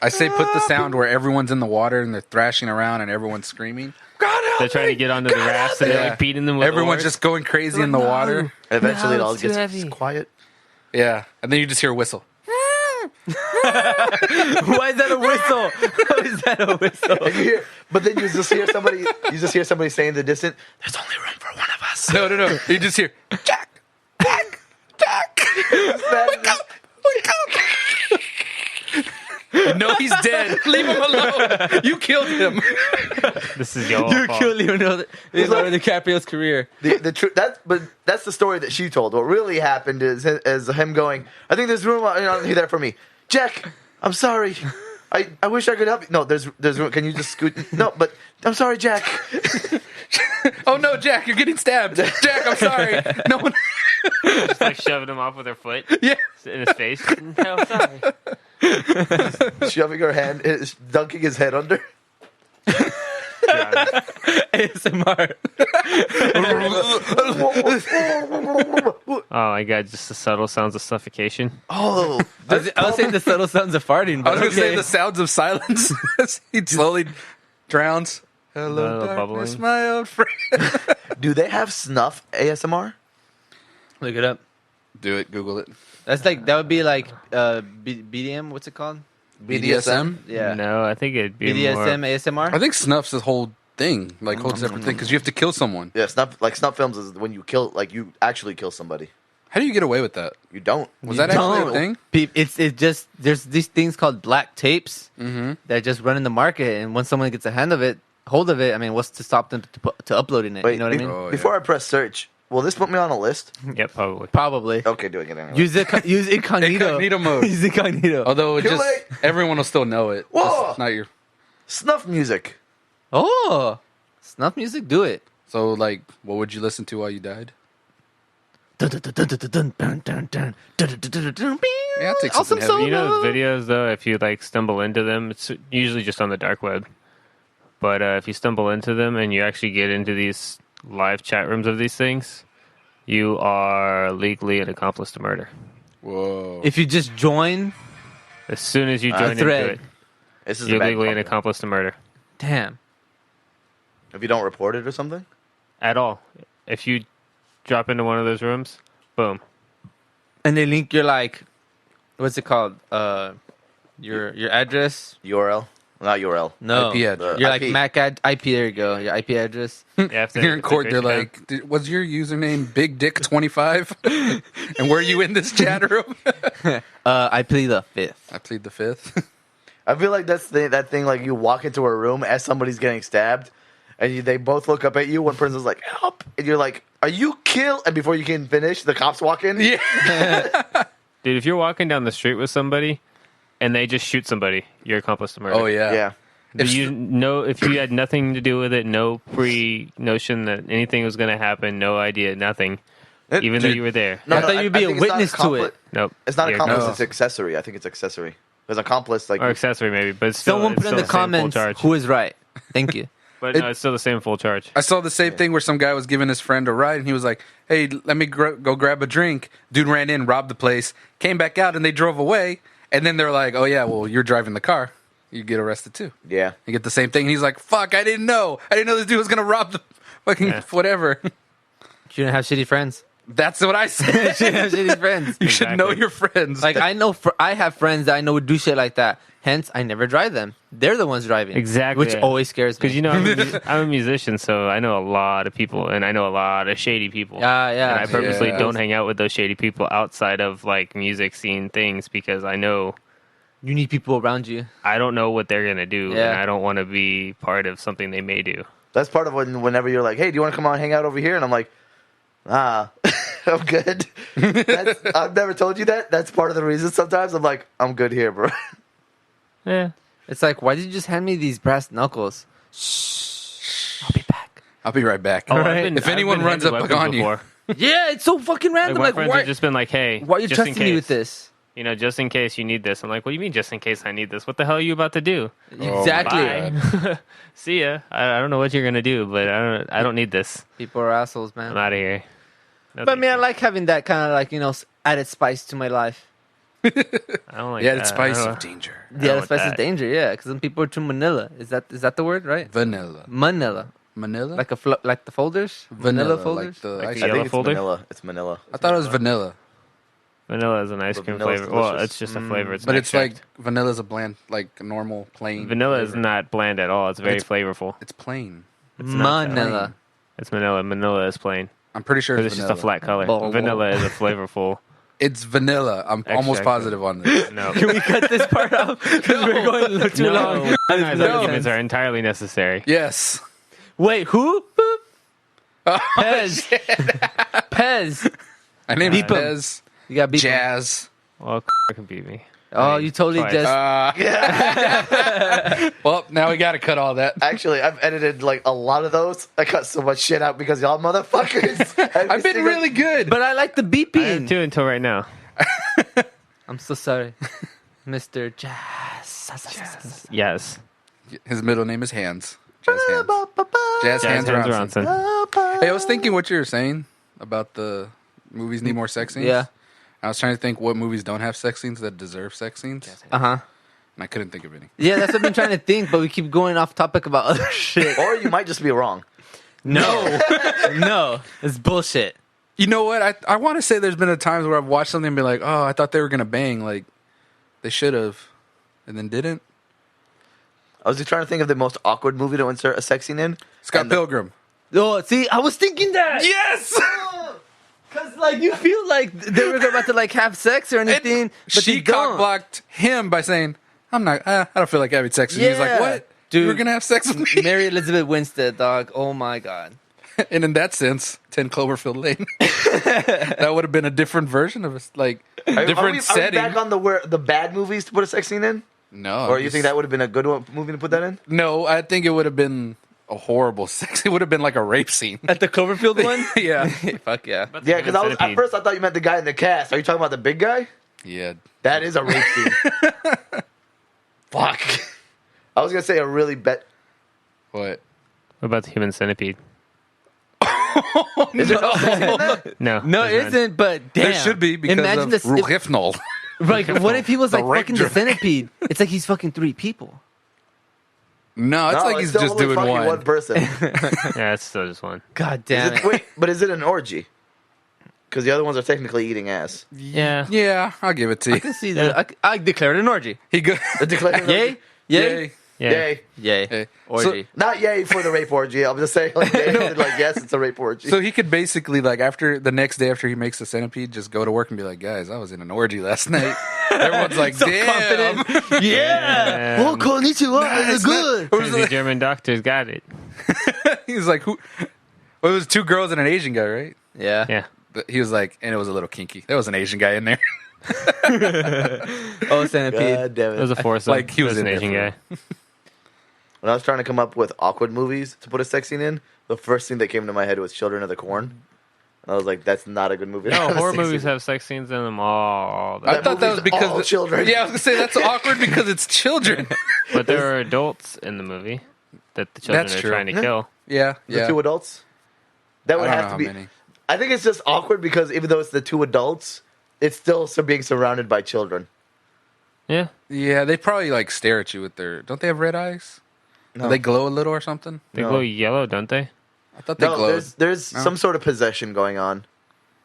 [SPEAKER 1] I say put the sound where everyone's in the water and they're thrashing around and everyone's screaming. God help
[SPEAKER 3] They're trying to get onto the rafts, and they're
[SPEAKER 1] Yeah.
[SPEAKER 3] like beating them with
[SPEAKER 1] Everyone's
[SPEAKER 3] oars.
[SPEAKER 1] just going crazy in the water.
[SPEAKER 4] Eventually, it all
[SPEAKER 3] it's too
[SPEAKER 4] gets
[SPEAKER 3] heavy.
[SPEAKER 4] quiet.
[SPEAKER 1] Yeah, and then you just hear a whistle.
[SPEAKER 2] Why is that a whistle? How is that a whistle?
[SPEAKER 4] And you hear, but then you just hear somebody. You just hear somebody saying in the distance, "There's only room for one of us."
[SPEAKER 1] No. You just hear Jack. Wake up! No, he's dead. Leave him alone. You killed him.
[SPEAKER 3] This is your
[SPEAKER 2] You
[SPEAKER 3] fault.
[SPEAKER 2] killed Leonardo DiCaprio's career.
[SPEAKER 4] The truth but that's the story that she told. What really happened is him going, "I think there's room there for me, Jack. I'm sorry. I wish I could help you. No, there's room. Can you just scoot? No, but I'm sorry, Jack.
[SPEAKER 1] Oh no, Jack, you're getting stabbed. Jack, I'm sorry. No one.
[SPEAKER 3] Just like shoving him off with her foot
[SPEAKER 1] Yeah.
[SPEAKER 3] in his face. No, sorry.
[SPEAKER 4] Shoving her hand, dunking his head under.
[SPEAKER 3] God.
[SPEAKER 2] ASMR.
[SPEAKER 3] Oh my god, just the subtle sounds of suffocation.
[SPEAKER 4] Oh,
[SPEAKER 2] I was saying the subtle sounds of farting,
[SPEAKER 1] I
[SPEAKER 2] but
[SPEAKER 1] was going to say
[SPEAKER 2] okay.
[SPEAKER 1] the sounds of silence as he slowly drowns. Hello,
[SPEAKER 3] Little
[SPEAKER 1] darkness,
[SPEAKER 3] bubbling.
[SPEAKER 1] my old friend.
[SPEAKER 4] do they have snuff ASMR?
[SPEAKER 2] Look it up.
[SPEAKER 1] Do it. Google it.
[SPEAKER 2] That's like that would be like BDM. What's it called?
[SPEAKER 1] BDSM?
[SPEAKER 2] Yeah.
[SPEAKER 3] No, I think it'd be
[SPEAKER 2] BDSM
[SPEAKER 3] more.
[SPEAKER 2] ASMR.
[SPEAKER 1] I think snuff's a whole thing, like whole separate thing, because you have to kill someone.
[SPEAKER 4] Yeah, snuff films is when you kill, like you actually kill somebody.
[SPEAKER 1] How do you get away with that?
[SPEAKER 4] You don't.
[SPEAKER 1] Was
[SPEAKER 2] You
[SPEAKER 1] that actually
[SPEAKER 2] don't.
[SPEAKER 1] a thing?
[SPEAKER 2] It's just there's these things called black tapes that just run in the market, and once someone gets a hold of it, I mean, what's to stop them to uploading it?
[SPEAKER 4] Wait,
[SPEAKER 2] you know what I mean?
[SPEAKER 1] Oh,
[SPEAKER 4] before
[SPEAKER 1] yeah.
[SPEAKER 4] I press search, will this put me on a list?
[SPEAKER 3] Yep, probably.
[SPEAKER 2] Probably.
[SPEAKER 4] Okay, doing it anyway.
[SPEAKER 2] Use incognito.
[SPEAKER 1] Incognito mode.
[SPEAKER 2] Use incognito.
[SPEAKER 1] Although it
[SPEAKER 4] Too
[SPEAKER 1] just
[SPEAKER 4] late.
[SPEAKER 1] everyone will still know it.
[SPEAKER 4] Whoa!
[SPEAKER 1] Just not your.
[SPEAKER 4] Snuff music.
[SPEAKER 2] Oh, snuff music. Do it.
[SPEAKER 1] So like, what would you listen to while you died?
[SPEAKER 2] Yeah,
[SPEAKER 1] Yeah, I'll take
[SPEAKER 2] awesome
[SPEAKER 1] something heavy.
[SPEAKER 2] song.
[SPEAKER 3] You know those videos though, if you like stumble into them, it's usually just on the dark web. But if you stumble into them and you actually get into these live chat rooms of these things, you are legally an accomplice to murder.
[SPEAKER 1] Whoa.
[SPEAKER 2] If you just join,
[SPEAKER 3] As soon as you join into
[SPEAKER 2] thread.
[SPEAKER 3] it,
[SPEAKER 4] This is a
[SPEAKER 3] you're
[SPEAKER 4] bad
[SPEAKER 3] legally an
[SPEAKER 4] call.
[SPEAKER 3] accomplice to murder.
[SPEAKER 2] damn.
[SPEAKER 4] If you don't report it or something?
[SPEAKER 3] at all. If you drop into one of those rooms, boom.
[SPEAKER 2] And they link your like, what's it called? Your address.
[SPEAKER 4] URL? Not URL.
[SPEAKER 2] No,
[SPEAKER 1] IP address.
[SPEAKER 2] You're like
[SPEAKER 4] IP.
[SPEAKER 2] MAC IP. There you go. Your IP address.
[SPEAKER 3] Yeah,
[SPEAKER 1] You're in court. They're like, "Was your username Big Dick 25? And were you in this chat room?"
[SPEAKER 2] I plead the fifth.
[SPEAKER 1] I plead the fifth.
[SPEAKER 4] I feel like that's that thing, like you walk into a room as somebody's getting stabbed, and they both look up at you. One person's like, help! And you're like, are you killed? And before you can finish, the cops walk in.
[SPEAKER 1] Yeah.
[SPEAKER 3] dude, if you're walking down the street with somebody and they just shoot somebody, you're accomplice to murder.
[SPEAKER 1] Oh yeah.
[SPEAKER 4] Yeah.
[SPEAKER 3] If you had nothing to do with it, no pre-notion that anything was going to happen, no idea, nothing, even though
[SPEAKER 1] dude,
[SPEAKER 3] you were there.
[SPEAKER 2] I thought you'd be a
[SPEAKER 4] think it's not
[SPEAKER 2] witness to it.
[SPEAKER 3] Nope.
[SPEAKER 4] It's not
[SPEAKER 3] You're
[SPEAKER 4] accomplice,
[SPEAKER 1] no.
[SPEAKER 4] it's accessory. I think it's accessory. Because accomplice, like,
[SPEAKER 3] Or accessory, maybe, but it's still,
[SPEAKER 2] Someone
[SPEAKER 3] it's
[SPEAKER 2] put in
[SPEAKER 3] still
[SPEAKER 2] the
[SPEAKER 3] same full
[SPEAKER 2] comments
[SPEAKER 3] charge.
[SPEAKER 2] who is right. Thank you.
[SPEAKER 3] But no, it's still the same full charge.
[SPEAKER 1] I saw the same thing where some guy was giving his friend a ride, and he was like, "Hey, let me go grab a drink." Dude ran in, robbed the place, came back out, and they drove away. And then they're like, "Oh yeah, well you're driving the car. You get arrested too."
[SPEAKER 4] yeah.
[SPEAKER 1] You get the same thing. And he's like, "Fuck, I didn't know. I didn't know this dude was gonna rob the fucking
[SPEAKER 3] Yeah.
[SPEAKER 1] whatever."
[SPEAKER 2] You shouldn't have shitty friends.
[SPEAKER 1] That's what I
[SPEAKER 2] You
[SPEAKER 1] said.
[SPEAKER 2] shouldn't have shitty friends.
[SPEAKER 1] You should know
[SPEAKER 3] Exactly.
[SPEAKER 1] your friends.
[SPEAKER 2] Like I know, I have friends that I know would do shit like that. Hence, I never drive them. They're the ones driving.
[SPEAKER 3] Exactly.
[SPEAKER 2] Which always scares me.
[SPEAKER 3] Because, you know, I'm a musician, so I know a lot of people, and I know a lot of shady people.
[SPEAKER 2] Yeah.
[SPEAKER 3] And I purposely
[SPEAKER 1] Yeah.
[SPEAKER 3] don't hang out with those shady people outside of, like, music scene things because I know
[SPEAKER 2] You need people around you.
[SPEAKER 3] I don't know what they're going to do,
[SPEAKER 2] Yeah.
[SPEAKER 3] and I don't want to be part of something they may do.
[SPEAKER 4] That's part of whenever you're like, hey, do you want to come out and hang out over here? And I'm like, I'm good. I've never told you that. That's part of the reason sometimes I'm like, I'm good here, bro.
[SPEAKER 3] Yeah.
[SPEAKER 2] It's like, why did you just hand me these brass knuckles? Shh. I'll be back.
[SPEAKER 1] I'll be right back.
[SPEAKER 3] Oh,
[SPEAKER 2] Right.
[SPEAKER 3] I've
[SPEAKER 1] If anyone
[SPEAKER 3] been
[SPEAKER 1] runs
[SPEAKER 3] handed
[SPEAKER 1] up
[SPEAKER 3] weapons
[SPEAKER 1] on you.
[SPEAKER 3] before.
[SPEAKER 2] Yeah, it's so fucking
[SPEAKER 3] Like,
[SPEAKER 2] random.
[SPEAKER 3] my
[SPEAKER 2] Like,
[SPEAKER 3] friends
[SPEAKER 2] why,
[SPEAKER 3] have just been like, hey,
[SPEAKER 2] why are you
[SPEAKER 3] just in
[SPEAKER 2] trusting me with
[SPEAKER 3] case.
[SPEAKER 2] this?
[SPEAKER 3] You know, just in case you need this. I'm like, what do you mean just in case I need this? What the hell are you about to do?
[SPEAKER 1] Oh,
[SPEAKER 2] Exactly.
[SPEAKER 1] my
[SPEAKER 3] Bye. See ya. I don't know what you're going to do, but I don't need this.
[SPEAKER 2] People are assholes, man.
[SPEAKER 3] I'm out of here. No,
[SPEAKER 2] But I
[SPEAKER 3] thank
[SPEAKER 2] mean, I
[SPEAKER 3] you.
[SPEAKER 2] like having that kind of like, added spice to my life.
[SPEAKER 3] I don't like
[SPEAKER 1] Yeah,
[SPEAKER 3] that.
[SPEAKER 1] it's spice
[SPEAKER 3] I don't
[SPEAKER 1] of
[SPEAKER 3] know.
[SPEAKER 1] danger.
[SPEAKER 2] The added
[SPEAKER 3] want
[SPEAKER 2] spice is
[SPEAKER 3] that.
[SPEAKER 2] danger, yeah. Because some people are too Manila. Is that the word, right?
[SPEAKER 1] Vanilla.
[SPEAKER 2] Manila.
[SPEAKER 1] Manila?
[SPEAKER 2] Like like the folders?
[SPEAKER 1] vanilla
[SPEAKER 2] folders?
[SPEAKER 1] like the
[SPEAKER 3] Like
[SPEAKER 1] ice
[SPEAKER 3] the
[SPEAKER 4] I
[SPEAKER 3] yellow
[SPEAKER 4] think it's
[SPEAKER 3] folder?
[SPEAKER 4] Manila. It's Manila.
[SPEAKER 1] I thought it was vanilla.
[SPEAKER 3] Vanilla is an ice
[SPEAKER 4] But
[SPEAKER 3] cream
[SPEAKER 4] vanilla's
[SPEAKER 3] flavor. Well,
[SPEAKER 4] delicious.
[SPEAKER 3] it's just a flavor. It's
[SPEAKER 1] But
[SPEAKER 3] an
[SPEAKER 1] it's like
[SPEAKER 3] extract.
[SPEAKER 1] vanilla's a bland, like normal, plain.
[SPEAKER 3] Vanilla is
[SPEAKER 1] flavor.
[SPEAKER 3] not bland at all. It's very
[SPEAKER 1] It's-
[SPEAKER 3] flavorful.
[SPEAKER 1] It's plain.
[SPEAKER 3] It's not
[SPEAKER 2] Manila.
[SPEAKER 3] It's vanilla. Vanilla is plain.
[SPEAKER 1] I'm pretty sure
[SPEAKER 3] Because
[SPEAKER 1] it's
[SPEAKER 3] it's just
[SPEAKER 1] vanilla.
[SPEAKER 3] a flat color.
[SPEAKER 2] Blah, blah.
[SPEAKER 3] Vanilla is a flavorful.
[SPEAKER 1] It's vanilla. I'm almost
[SPEAKER 3] Extract.
[SPEAKER 1] positive on this.
[SPEAKER 3] No.
[SPEAKER 2] Can we cut this part out? Because we're going too long.
[SPEAKER 3] No, Organized
[SPEAKER 1] No.
[SPEAKER 3] arguments are entirely necessary.
[SPEAKER 1] Yes.
[SPEAKER 2] Wait, who? Boop.
[SPEAKER 1] Oh,
[SPEAKER 2] Pez. Pez.
[SPEAKER 1] My name is
[SPEAKER 2] Beep 'em.
[SPEAKER 1] Pez.
[SPEAKER 2] You got beat.
[SPEAKER 1] Jazz.
[SPEAKER 3] Well, can beat me.
[SPEAKER 2] Oh, you totally
[SPEAKER 3] Twice.
[SPEAKER 2] just.
[SPEAKER 1] Well, now we got to cut all that.
[SPEAKER 4] Actually, I've edited like a lot of those. I cut so much shit out because y'all motherfuckers.
[SPEAKER 1] I've been really good.
[SPEAKER 2] But I like the
[SPEAKER 3] I
[SPEAKER 2] beeping.
[SPEAKER 3] have two until right now.
[SPEAKER 2] I'm so sorry, Mr. Jazz.
[SPEAKER 3] Yes.
[SPEAKER 1] His middle name is Hands. Jazz Hands. Jazz
[SPEAKER 3] Jazz
[SPEAKER 1] Hands
[SPEAKER 3] Hands
[SPEAKER 1] Ronson.
[SPEAKER 3] Ronson.
[SPEAKER 1] Hey, I was thinking what you were saying about the movies need more sex scenes.
[SPEAKER 2] Yeah.
[SPEAKER 1] I was trying to think what movies don't have sex scenes that deserve sex scenes,
[SPEAKER 2] Uh huh.
[SPEAKER 1] and I couldn't think of any.
[SPEAKER 2] Yeah, that's what I've been trying to think, but we keep going off topic about other shit.
[SPEAKER 4] Or you might just be wrong.
[SPEAKER 2] No, no, it's bullshit.
[SPEAKER 1] You know what? I want to say there's been a times where I've watched something and be like, oh, I thought they were gonna bang, like they should have, and then didn't.
[SPEAKER 4] I was just trying to think of the most awkward movie to insert a sex scene in.
[SPEAKER 1] Scott
[SPEAKER 4] And
[SPEAKER 1] Pilgrim.
[SPEAKER 2] Oh, see, I was thinking that.
[SPEAKER 1] Yes.
[SPEAKER 2] Cause like you feel like they were about to like have sex or anything, but
[SPEAKER 1] she
[SPEAKER 2] they don't.
[SPEAKER 1] cock blocked him by saying, "I'm not. I don't feel like having sex." And he's like,
[SPEAKER 2] Yeah.
[SPEAKER 1] "What?
[SPEAKER 2] Dude.
[SPEAKER 1] You were gonna have sex with me?"
[SPEAKER 2] Mary Elizabeth Winstead, dog. Oh my god.
[SPEAKER 1] And in that sense, 10 Cloverfield Lane. That would have been a different version of it, like different
[SPEAKER 4] are we
[SPEAKER 1] setting.
[SPEAKER 4] back on the bad movies to put a sex scene in?
[SPEAKER 1] No,
[SPEAKER 4] Or you think that would have been a good movie to put that in?
[SPEAKER 1] No, I think it would have been a horrible sex. It would have been like a rape scene.
[SPEAKER 2] At the Cloverfield one?
[SPEAKER 1] Yeah,
[SPEAKER 2] Fuck yeah.
[SPEAKER 4] Yeah, because at
[SPEAKER 3] Centipede.
[SPEAKER 4] first I thought you meant the guy in the cast. Are you talking about the big guy?
[SPEAKER 1] yeah.
[SPEAKER 4] That is a rape scene. Fuck. I was gonna say a really bad.
[SPEAKER 1] What?
[SPEAKER 3] What about the human centipede?
[SPEAKER 4] Is there no sex scene in that?
[SPEAKER 3] No.
[SPEAKER 2] No, it
[SPEAKER 3] there's none.
[SPEAKER 2] isn't, but damn.
[SPEAKER 1] There should be because
[SPEAKER 2] Imagine
[SPEAKER 1] of
[SPEAKER 2] this.
[SPEAKER 1] Rohypnol.
[SPEAKER 2] Like, what if he was
[SPEAKER 1] The
[SPEAKER 2] like
[SPEAKER 1] rape
[SPEAKER 2] fucking the
[SPEAKER 1] drug.
[SPEAKER 2] centipede? It's like he's fucking 3 people.
[SPEAKER 1] No, it's like
[SPEAKER 4] it's
[SPEAKER 1] he's
[SPEAKER 4] still
[SPEAKER 1] just
[SPEAKER 4] only
[SPEAKER 1] doing
[SPEAKER 4] fucking
[SPEAKER 1] one.
[SPEAKER 4] person.
[SPEAKER 3] Yeah, it's still just one.
[SPEAKER 2] God damn it.
[SPEAKER 4] Wait, but is it an orgy? Because the other ones are technically eating ass.
[SPEAKER 3] Yeah.
[SPEAKER 1] Yeah, I'll give it to
[SPEAKER 2] I
[SPEAKER 1] you.
[SPEAKER 2] can see that. I declared an orgy.
[SPEAKER 1] He go.
[SPEAKER 4] Declared
[SPEAKER 2] Yay? Yay?
[SPEAKER 3] Yeah.
[SPEAKER 4] Yay.
[SPEAKER 2] Yay.
[SPEAKER 1] Hey.
[SPEAKER 2] Orgy.
[SPEAKER 4] Not yay for the rape orgy. I'm just saying, like, yay, like yes, it's a rape orgy.
[SPEAKER 1] So he could basically, like, after the next day after he makes the centipede, just go to work and be like, guys, I was in an orgy last night. Everyone's like,
[SPEAKER 2] So
[SPEAKER 1] damn.
[SPEAKER 2] confident. Yeah. Oh, konnichiwa. It's good.
[SPEAKER 3] The German doctors got it.
[SPEAKER 1] He's like, who? Well, it was 2 girls and an Asian guy, right?
[SPEAKER 2] Yeah.
[SPEAKER 3] Yeah.
[SPEAKER 1] But he was like, and it was a little kinky. There was an Asian guy in there.
[SPEAKER 2] Oh, centipede.
[SPEAKER 4] God damn
[SPEAKER 3] It was
[SPEAKER 4] it.
[SPEAKER 3] a foursome.
[SPEAKER 1] Like, he was
[SPEAKER 3] It an
[SPEAKER 1] in there
[SPEAKER 3] Asian
[SPEAKER 1] for-
[SPEAKER 3] guy.
[SPEAKER 4] When I was trying to come up with awkward movies to put a sex scene in, the first thing that came to my head was Children of the Corn. And I was like, that's not a good movie.
[SPEAKER 3] No, horror
[SPEAKER 4] Sex
[SPEAKER 3] movies
[SPEAKER 4] scene.
[SPEAKER 3] have sex scenes in them all.
[SPEAKER 1] I thought that was
[SPEAKER 4] movie's
[SPEAKER 1] because
[SPEAKER 4] all children.
[SPEAKER 1] Yeah, I was gonna say that's awkward because it's children.
[SPEAKER 3] But there are adults in the movie that the children
[SPEAKER 1] That's
[SPEAKER 3] are
[SPEAKER 1] true.
[SPEAKER 3] trying to
[SPEAKER 4] Yeah.
[SPEAKER 3] kill.
[SPEAKER 1] Yeah,
[SPEAKER 4] The
[SPEAKER 1] yeah.
[SPEAKER 4] 2 adults? That would
[SPEAKER 1] I don't
[SPEAKER 4] have
[SPEAKER 1] know
[SPEAKER 4] to
[SPEAKER 1] how
[SPEAKER 4] be.
[SPEAKER 1] many.
[SPEAKER 4] I think it's just awkward because even though it's the 2 adults, it's still being surrounded by children.
[SPEAKER 3] Yeah.
[SPEAKER 1] Yeah, they probably like stare at you with their. Don't they have red eyes?
[SPEAKER 4] No.
[SPEAKER 1] Do they glow a little or something?
[SPEAKER 3] They
[SPEAKER 4] No.
[SPEAKER 3] glow yellow, don't they?
[SPEAKER 1] I thought they
[SPEAKER 4] No,
[SPEAKER 1] glowed.
[SPEAKER 4] there's
[SPEAKER 1] No?
[SPEAKER 4] some sort of possession going on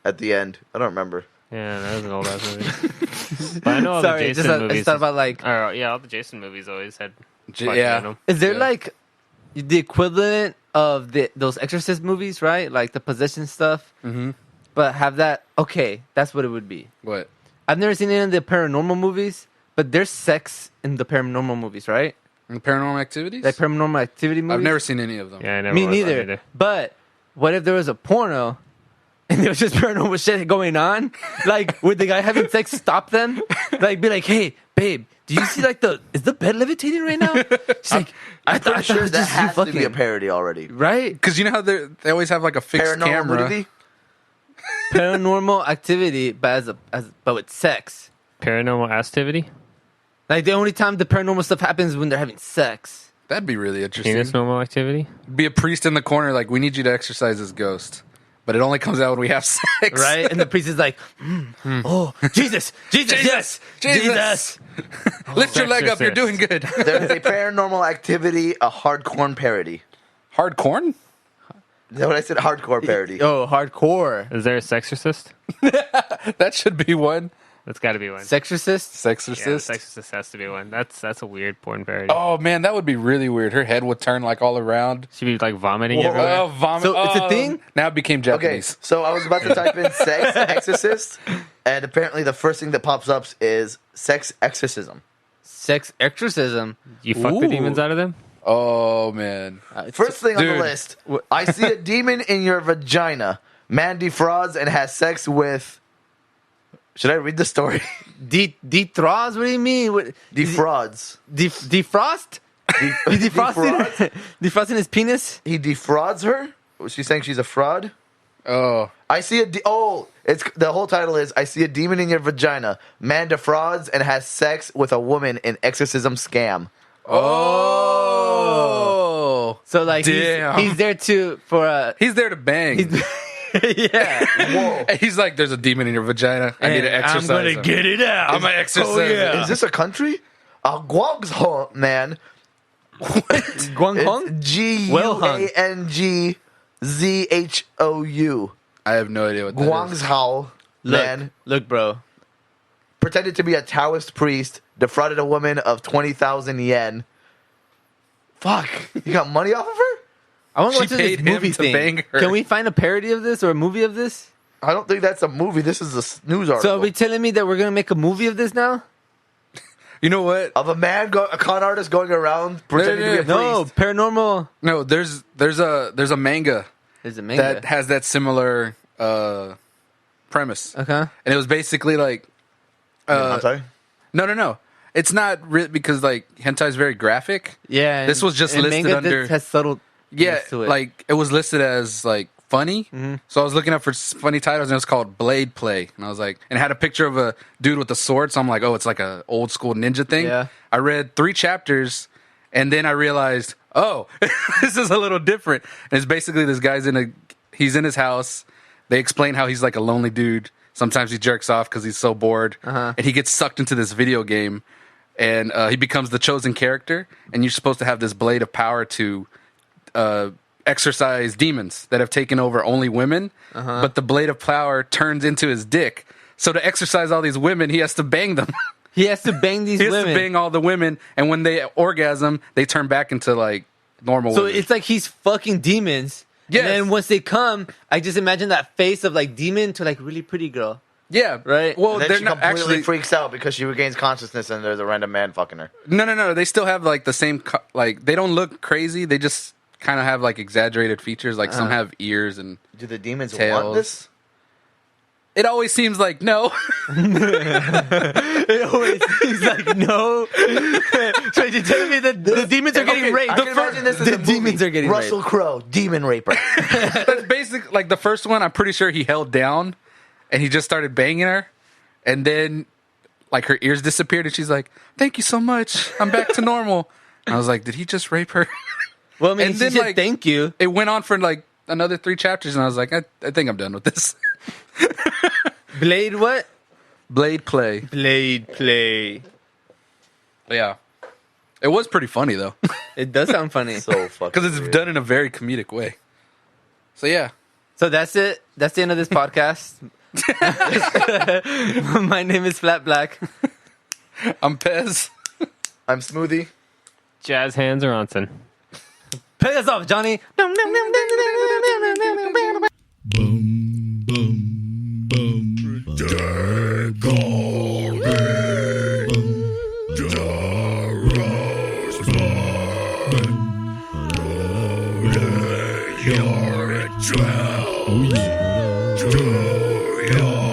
[SPEAKER 4] at the end. I don't remember.
[SPEAKER 3] Yeah, that was an old ass movie. But I know all
[SPEAKER 2] Sorry,
[SPEAKER 3] the
[SPEAKER 2] just
[SPEAKER 3] Jason
[SPEAKER 2] I
[SPEAKER 3] movies.
[SPEAKER 2] thought about like,
[SPEAKER 3] Yeah, all the Jason movies always had. fucking
[SPEAKER 1] Yeah.
[SPEAKER 3] in 'em.
[SPEAKER 2] is there
[SPEAKER 1] Yeah.
[SPEAKER 2] like the equivalent of those Exorcist movies, right? Like the possession stuff,
[SPEAKER 1] Mm-hmm.
[SPEAKER 2] but have that. Okay, that's what it would be.
[SPEAKER 1] What?
[SPEAKER 2] I've never seen any of the paranormal movies, but there's sex in the paranormal movies, right?
[SPEAKER 1] In Paranormal Activities?
[SPEAKER 2] Like paranormal activity movies.
[SPEAKER 1] I've never seen any of them.
[SPEAKER 3] Yeah, I never
[SPEAKER 2] Me
[SPEAKER 3] watched that
[SPEAKER 2] neither. But what if there was a porno and there was just paranormal shit going on? Like, would the guy having sex stop them? Like, be like, hey, babe, do you see like is the bed levitating right now? She's like, I thought
[SPEAKER 4] I'm sure
[SPEAKER 2] it was
[SPEAKER 4] that
[SPEAKER 2] just you
[SPEAKER 4] has to be a
[SPEAKER 2] fucking.
[SPEAKER 4] parody already.
[SPEAKER 2] Right?
[SPEAKER 1] Because you know how they always have like a fixed
[SPEAKER 4] Paranormal
[SPEAKER 1] camera.
[SPEAKER 4] movie?
[SPEAKER 2] Paranormal activity, but but with sex.
[SPEAKER 3] Paranormal activity?
[SPEAKER 2] Like the only time the paranormal stuff happens is when they're having sex.
[SPEAKER 1] That'd be really interesting.
[SPEAKER 3] Penis normal activity?
[SPEAKER 1] Be a priest in the corner, like, we need you to exorcise this ghost. But it only comes out when we have sex.
[SPEAKER 2] Right? And the priest is like, oh, Jesus, yes,
[SPEAKER 1] Jesus. Lift your leg up, you're doing good.
[SPEAKER 4] There's a Paranormal Activity, a hardcore parody.
[SPEAKER 1] Hard corn?
[SPEAKER 4] Is that what I said? Hardcore parody.
[SPEAKER 2] Oh, hardcore.
[SPEAKER 3] Is there a sexorcist?
[SPEAKER 1] That should be one.
[SPEAKER 3] That's got to be one.
[SPEAKER 2] Sexorcist?
[SPEAKER 3] Yeah, the
[SPEAKER 1] Sexorcist.
[SPEAKER 3] sexorcist has to be one. That's a weird porn parody.
[SPEAKER 1] Oh man, that would be really weird. Her head would turn like all around.
[SPEAKER 3] She'd be like vomiting
[SPEAKER 4] Whoa.
[SPEAKER 3] everywhere.
[SPEAKER 1] Oh, vomit.
[SPEAKER 2] So it's a
[SPEAKER 1] Oh,
[SPEAKER 2] thing?
[SPEAKER 1] Now it became
[SPEAKER 4] Okay,
[SPEAKER 1] Japanese.
[SPEAKER 4] so I was about to type in sex exorcist, and apparently the first thing that pops up is sex exorcism.
[SPEAKER 2] Sex exorcism.
[SPEAKER 3] You fuck the
[SPEAKER 1] Ooh.
[SPEAKER 3] demons out of them?
[SPEAKER 1] Oh man.
[SPEAKER 4] First thing on the
[SPEAKER 1] Dude.
[SPEAKER 4] list, I see a demon in your vagina. Man defrauds and has sex with. Should I read the story?
[SPEAKER 2] Defrost? What do you mean? What,
[SPEAKER 4] Defrauds.
[SPEAKER 2] defrost? He defrosting? Defrosting his penis?
[SPEAKER 4] He defrauds her. Was she saying she's a fraud?
[SPEAKER 1] Oh.
[SPEAKER 4] I see it's the whole title is I see a demon in your vagina. Man defrauds and has sex with a woman in exorcism scam.
[SPEAKER 1] Oh.
[SPEAKER 2] So like
[SPEAKER 1] Damn.
[SPEAKER 2] he's there
[SPEAKER 1] He's there to bang.
[SPEAKER 2] yeah.
[SPEAKER 4] Whoa.
[SPEAKER 1] And he's like, there's a demon in your vagina. I need to exercise him.
[SPEAKER 2] it out.
[SPEAKER 1] I'm gonna exercise him.
[SPEAKER 4] Is this a country? A Guangzhou man.
[SPEAKER 2] Guanghong?
[SPEAKER 4] Guangzhou.
[SPEAKER 1] I have no idea what that is.
[SPEAKER 4] Guangzhou man
[SPEAKER 2] Look, bro.
[SPEAKER 4] pretended to be a Taoist priest, defrauded a woman of 20,000 yen. Fuck, you got money off of her?
[SPEAKER 2] I want to
[SPEAKER 1] She
[SPEAKER 2] watch this
[SPEAKER 1] paid him
[SPEAKER 2] movie
[SPEAKER 1] to
[SPEAKER 2] thing.
[SPEAKER 1] bang her.
[SPEAKER 2] Can we find a parody of this or a movie of this?
[SPEAKER 4] I don't think that's a movie. This is a news article.
[SPEAKER 2] So are we telling me that we're gonna make a movie of this now?
[SPEAKER 1] You know what?
[SPEAKER 4] of a man, a con artist going around pretending to be a
[SPEAKER 2] No,
[SPEAKER 4] priest.
[SPEAKER 2] paranormal.
[SPEAKER 1] No, there's a manga
[SPEAKER 2] There's a manga.
[SPEAKER 1] that has that similar premise,
[SPEAKER 2] Okay.
[SPEAKER 1] and it was basically like,
[SPEAKER 4] I'm sorry.
[SPEAKER 1] no, it's not because like hentai is very graphic.
[SPEAKER 2] Yeah.
[SPEAKER 1] This was just
[SPEAKER 2] and
[SPEAKER 1] listed
[SPEAKER 2] manga
[SPEAKER 1] under-
[SPEAKER 2] has subtle.
[SPEAKER 1] Yeah,
[SPEAKER 2] to it.
[SPEAKER 1] like it was listed as like funny. So I was looking up for funny titles, and it was called Blade Play, and I was like, and it had a picture of a dude with a sword. So I'm like, oh, it's like a old school ninja thing.
[SPEAKER 2] Yeah.
[SPEAKER 1] I read 3 chapters, and then I realized, oh, this is a little different. And it's basically this guy's he's in his house. They explain how he's like a lonely dude. Sometimes he jerks off because he's so bored, and he gets sucked into this video game. and he becomes the chosen character, and you're supposed to have this blade of power to exorcise demons that have taken over only women. But the blade of power turns into his dick. So to exorcise all these women, he has to bang them.
[SPEAKER 2] He has to bang these
[SPEAKER 1] He has
[SPEAKER 2] women.
[SPEAKER 1] to bang all the women, and when they orgasm, they turn back into like normal
[SPEAKER 2] So
[SPEAKER 1] women.
[SPEAKER 2] it's like he's fucking demons.
[SPEAKER 1] Yes.
[SPEAKER 2] And then once they come, I just imagine that face of like demon to like really pretty girl.
[SPEAKER 1] Yeah,
[SPEAKER 2] Right.
[SPEAKER 1] Well,
[SPEAKER 4] And then
[SPEAKER 1] they're
[SPEAKER 4] she
[SPEAKER 1] not
[SPEAKER 4] completely
[SPEAKER 1] actually.
[SPEAKER 4] freaks out because she regains consciousness and there's a random man fucking her.
[SPEAKER 1] No. They still have like the same. Like they don't look crazy. They just kind of have like exaggerated features. Like some have ears, and
[SPEAKER 4] Do the demons
[SPEAKER 1] Tails.
[SPEAKER 4] want this?
[SPEAKER 1] it always seems like no.
[SPEAKER 2] It always seems like no. So you're telling me that the demons are getting
[SPEAKER 4] Okay,
[SPEAKER 2] raped?
[SPEAKER 4] I can imagine this as
[SPEAKER 2] The
[SPEAKER 4] a movie.
[SPEAKER 2] demons are getting
[SPEAKER 4] Russell
[SPEAKER 2] raped.
[SPEAKER 4] Crowe, demon raper.
[SPEAKER 1] That's basic. Like the first one, I'm pretty sure he held down, and he just started banging her, and then like her ears disappeared, and she's like, "Thank you so much. I'm back to normal." And I was like, "Did he just rape her?"
[SPEAKER 2] Well, I mean,
[SPEAKER 1] And
[SPEAKER 2] she
[SPEAKER 1] then,
[SPEAKER 2] said
[SPEAKER 1] like-
[SPEAKER 2] thank you.
[SPEAKER 1] It went on for like another 3 chapters, and I was like, I think I'm done with this.
[SPEAKER 2] Blade what?
[SPEAKER 1] Blade play.
[SPEAKER 2] Blade play.
[SPEAKER 1] Yeah. It was pretty funny, though,
[SPEAKER 2] It does sound funny.
[SPEAKER 4] So fucking
[SPEAKER 1] because it's
[SPEAKER 4] weird.
[SPEAKER 1] done in a very comedic way. So, yeah.
[SPEAKER 2] So that's it. That's the end of this podcast. My name is Flat Black.
[SPEAKER 1] I'm Pez.
[SPEAKER 4] I'm Smoothie.
[SPEAKER 3] Jazz hands or Onsen.
[SPEAKER 2] Pay us off, Johnny.
[SPEAKER 5] Boom, boom, boom. Dead Boom. Your 12. Do your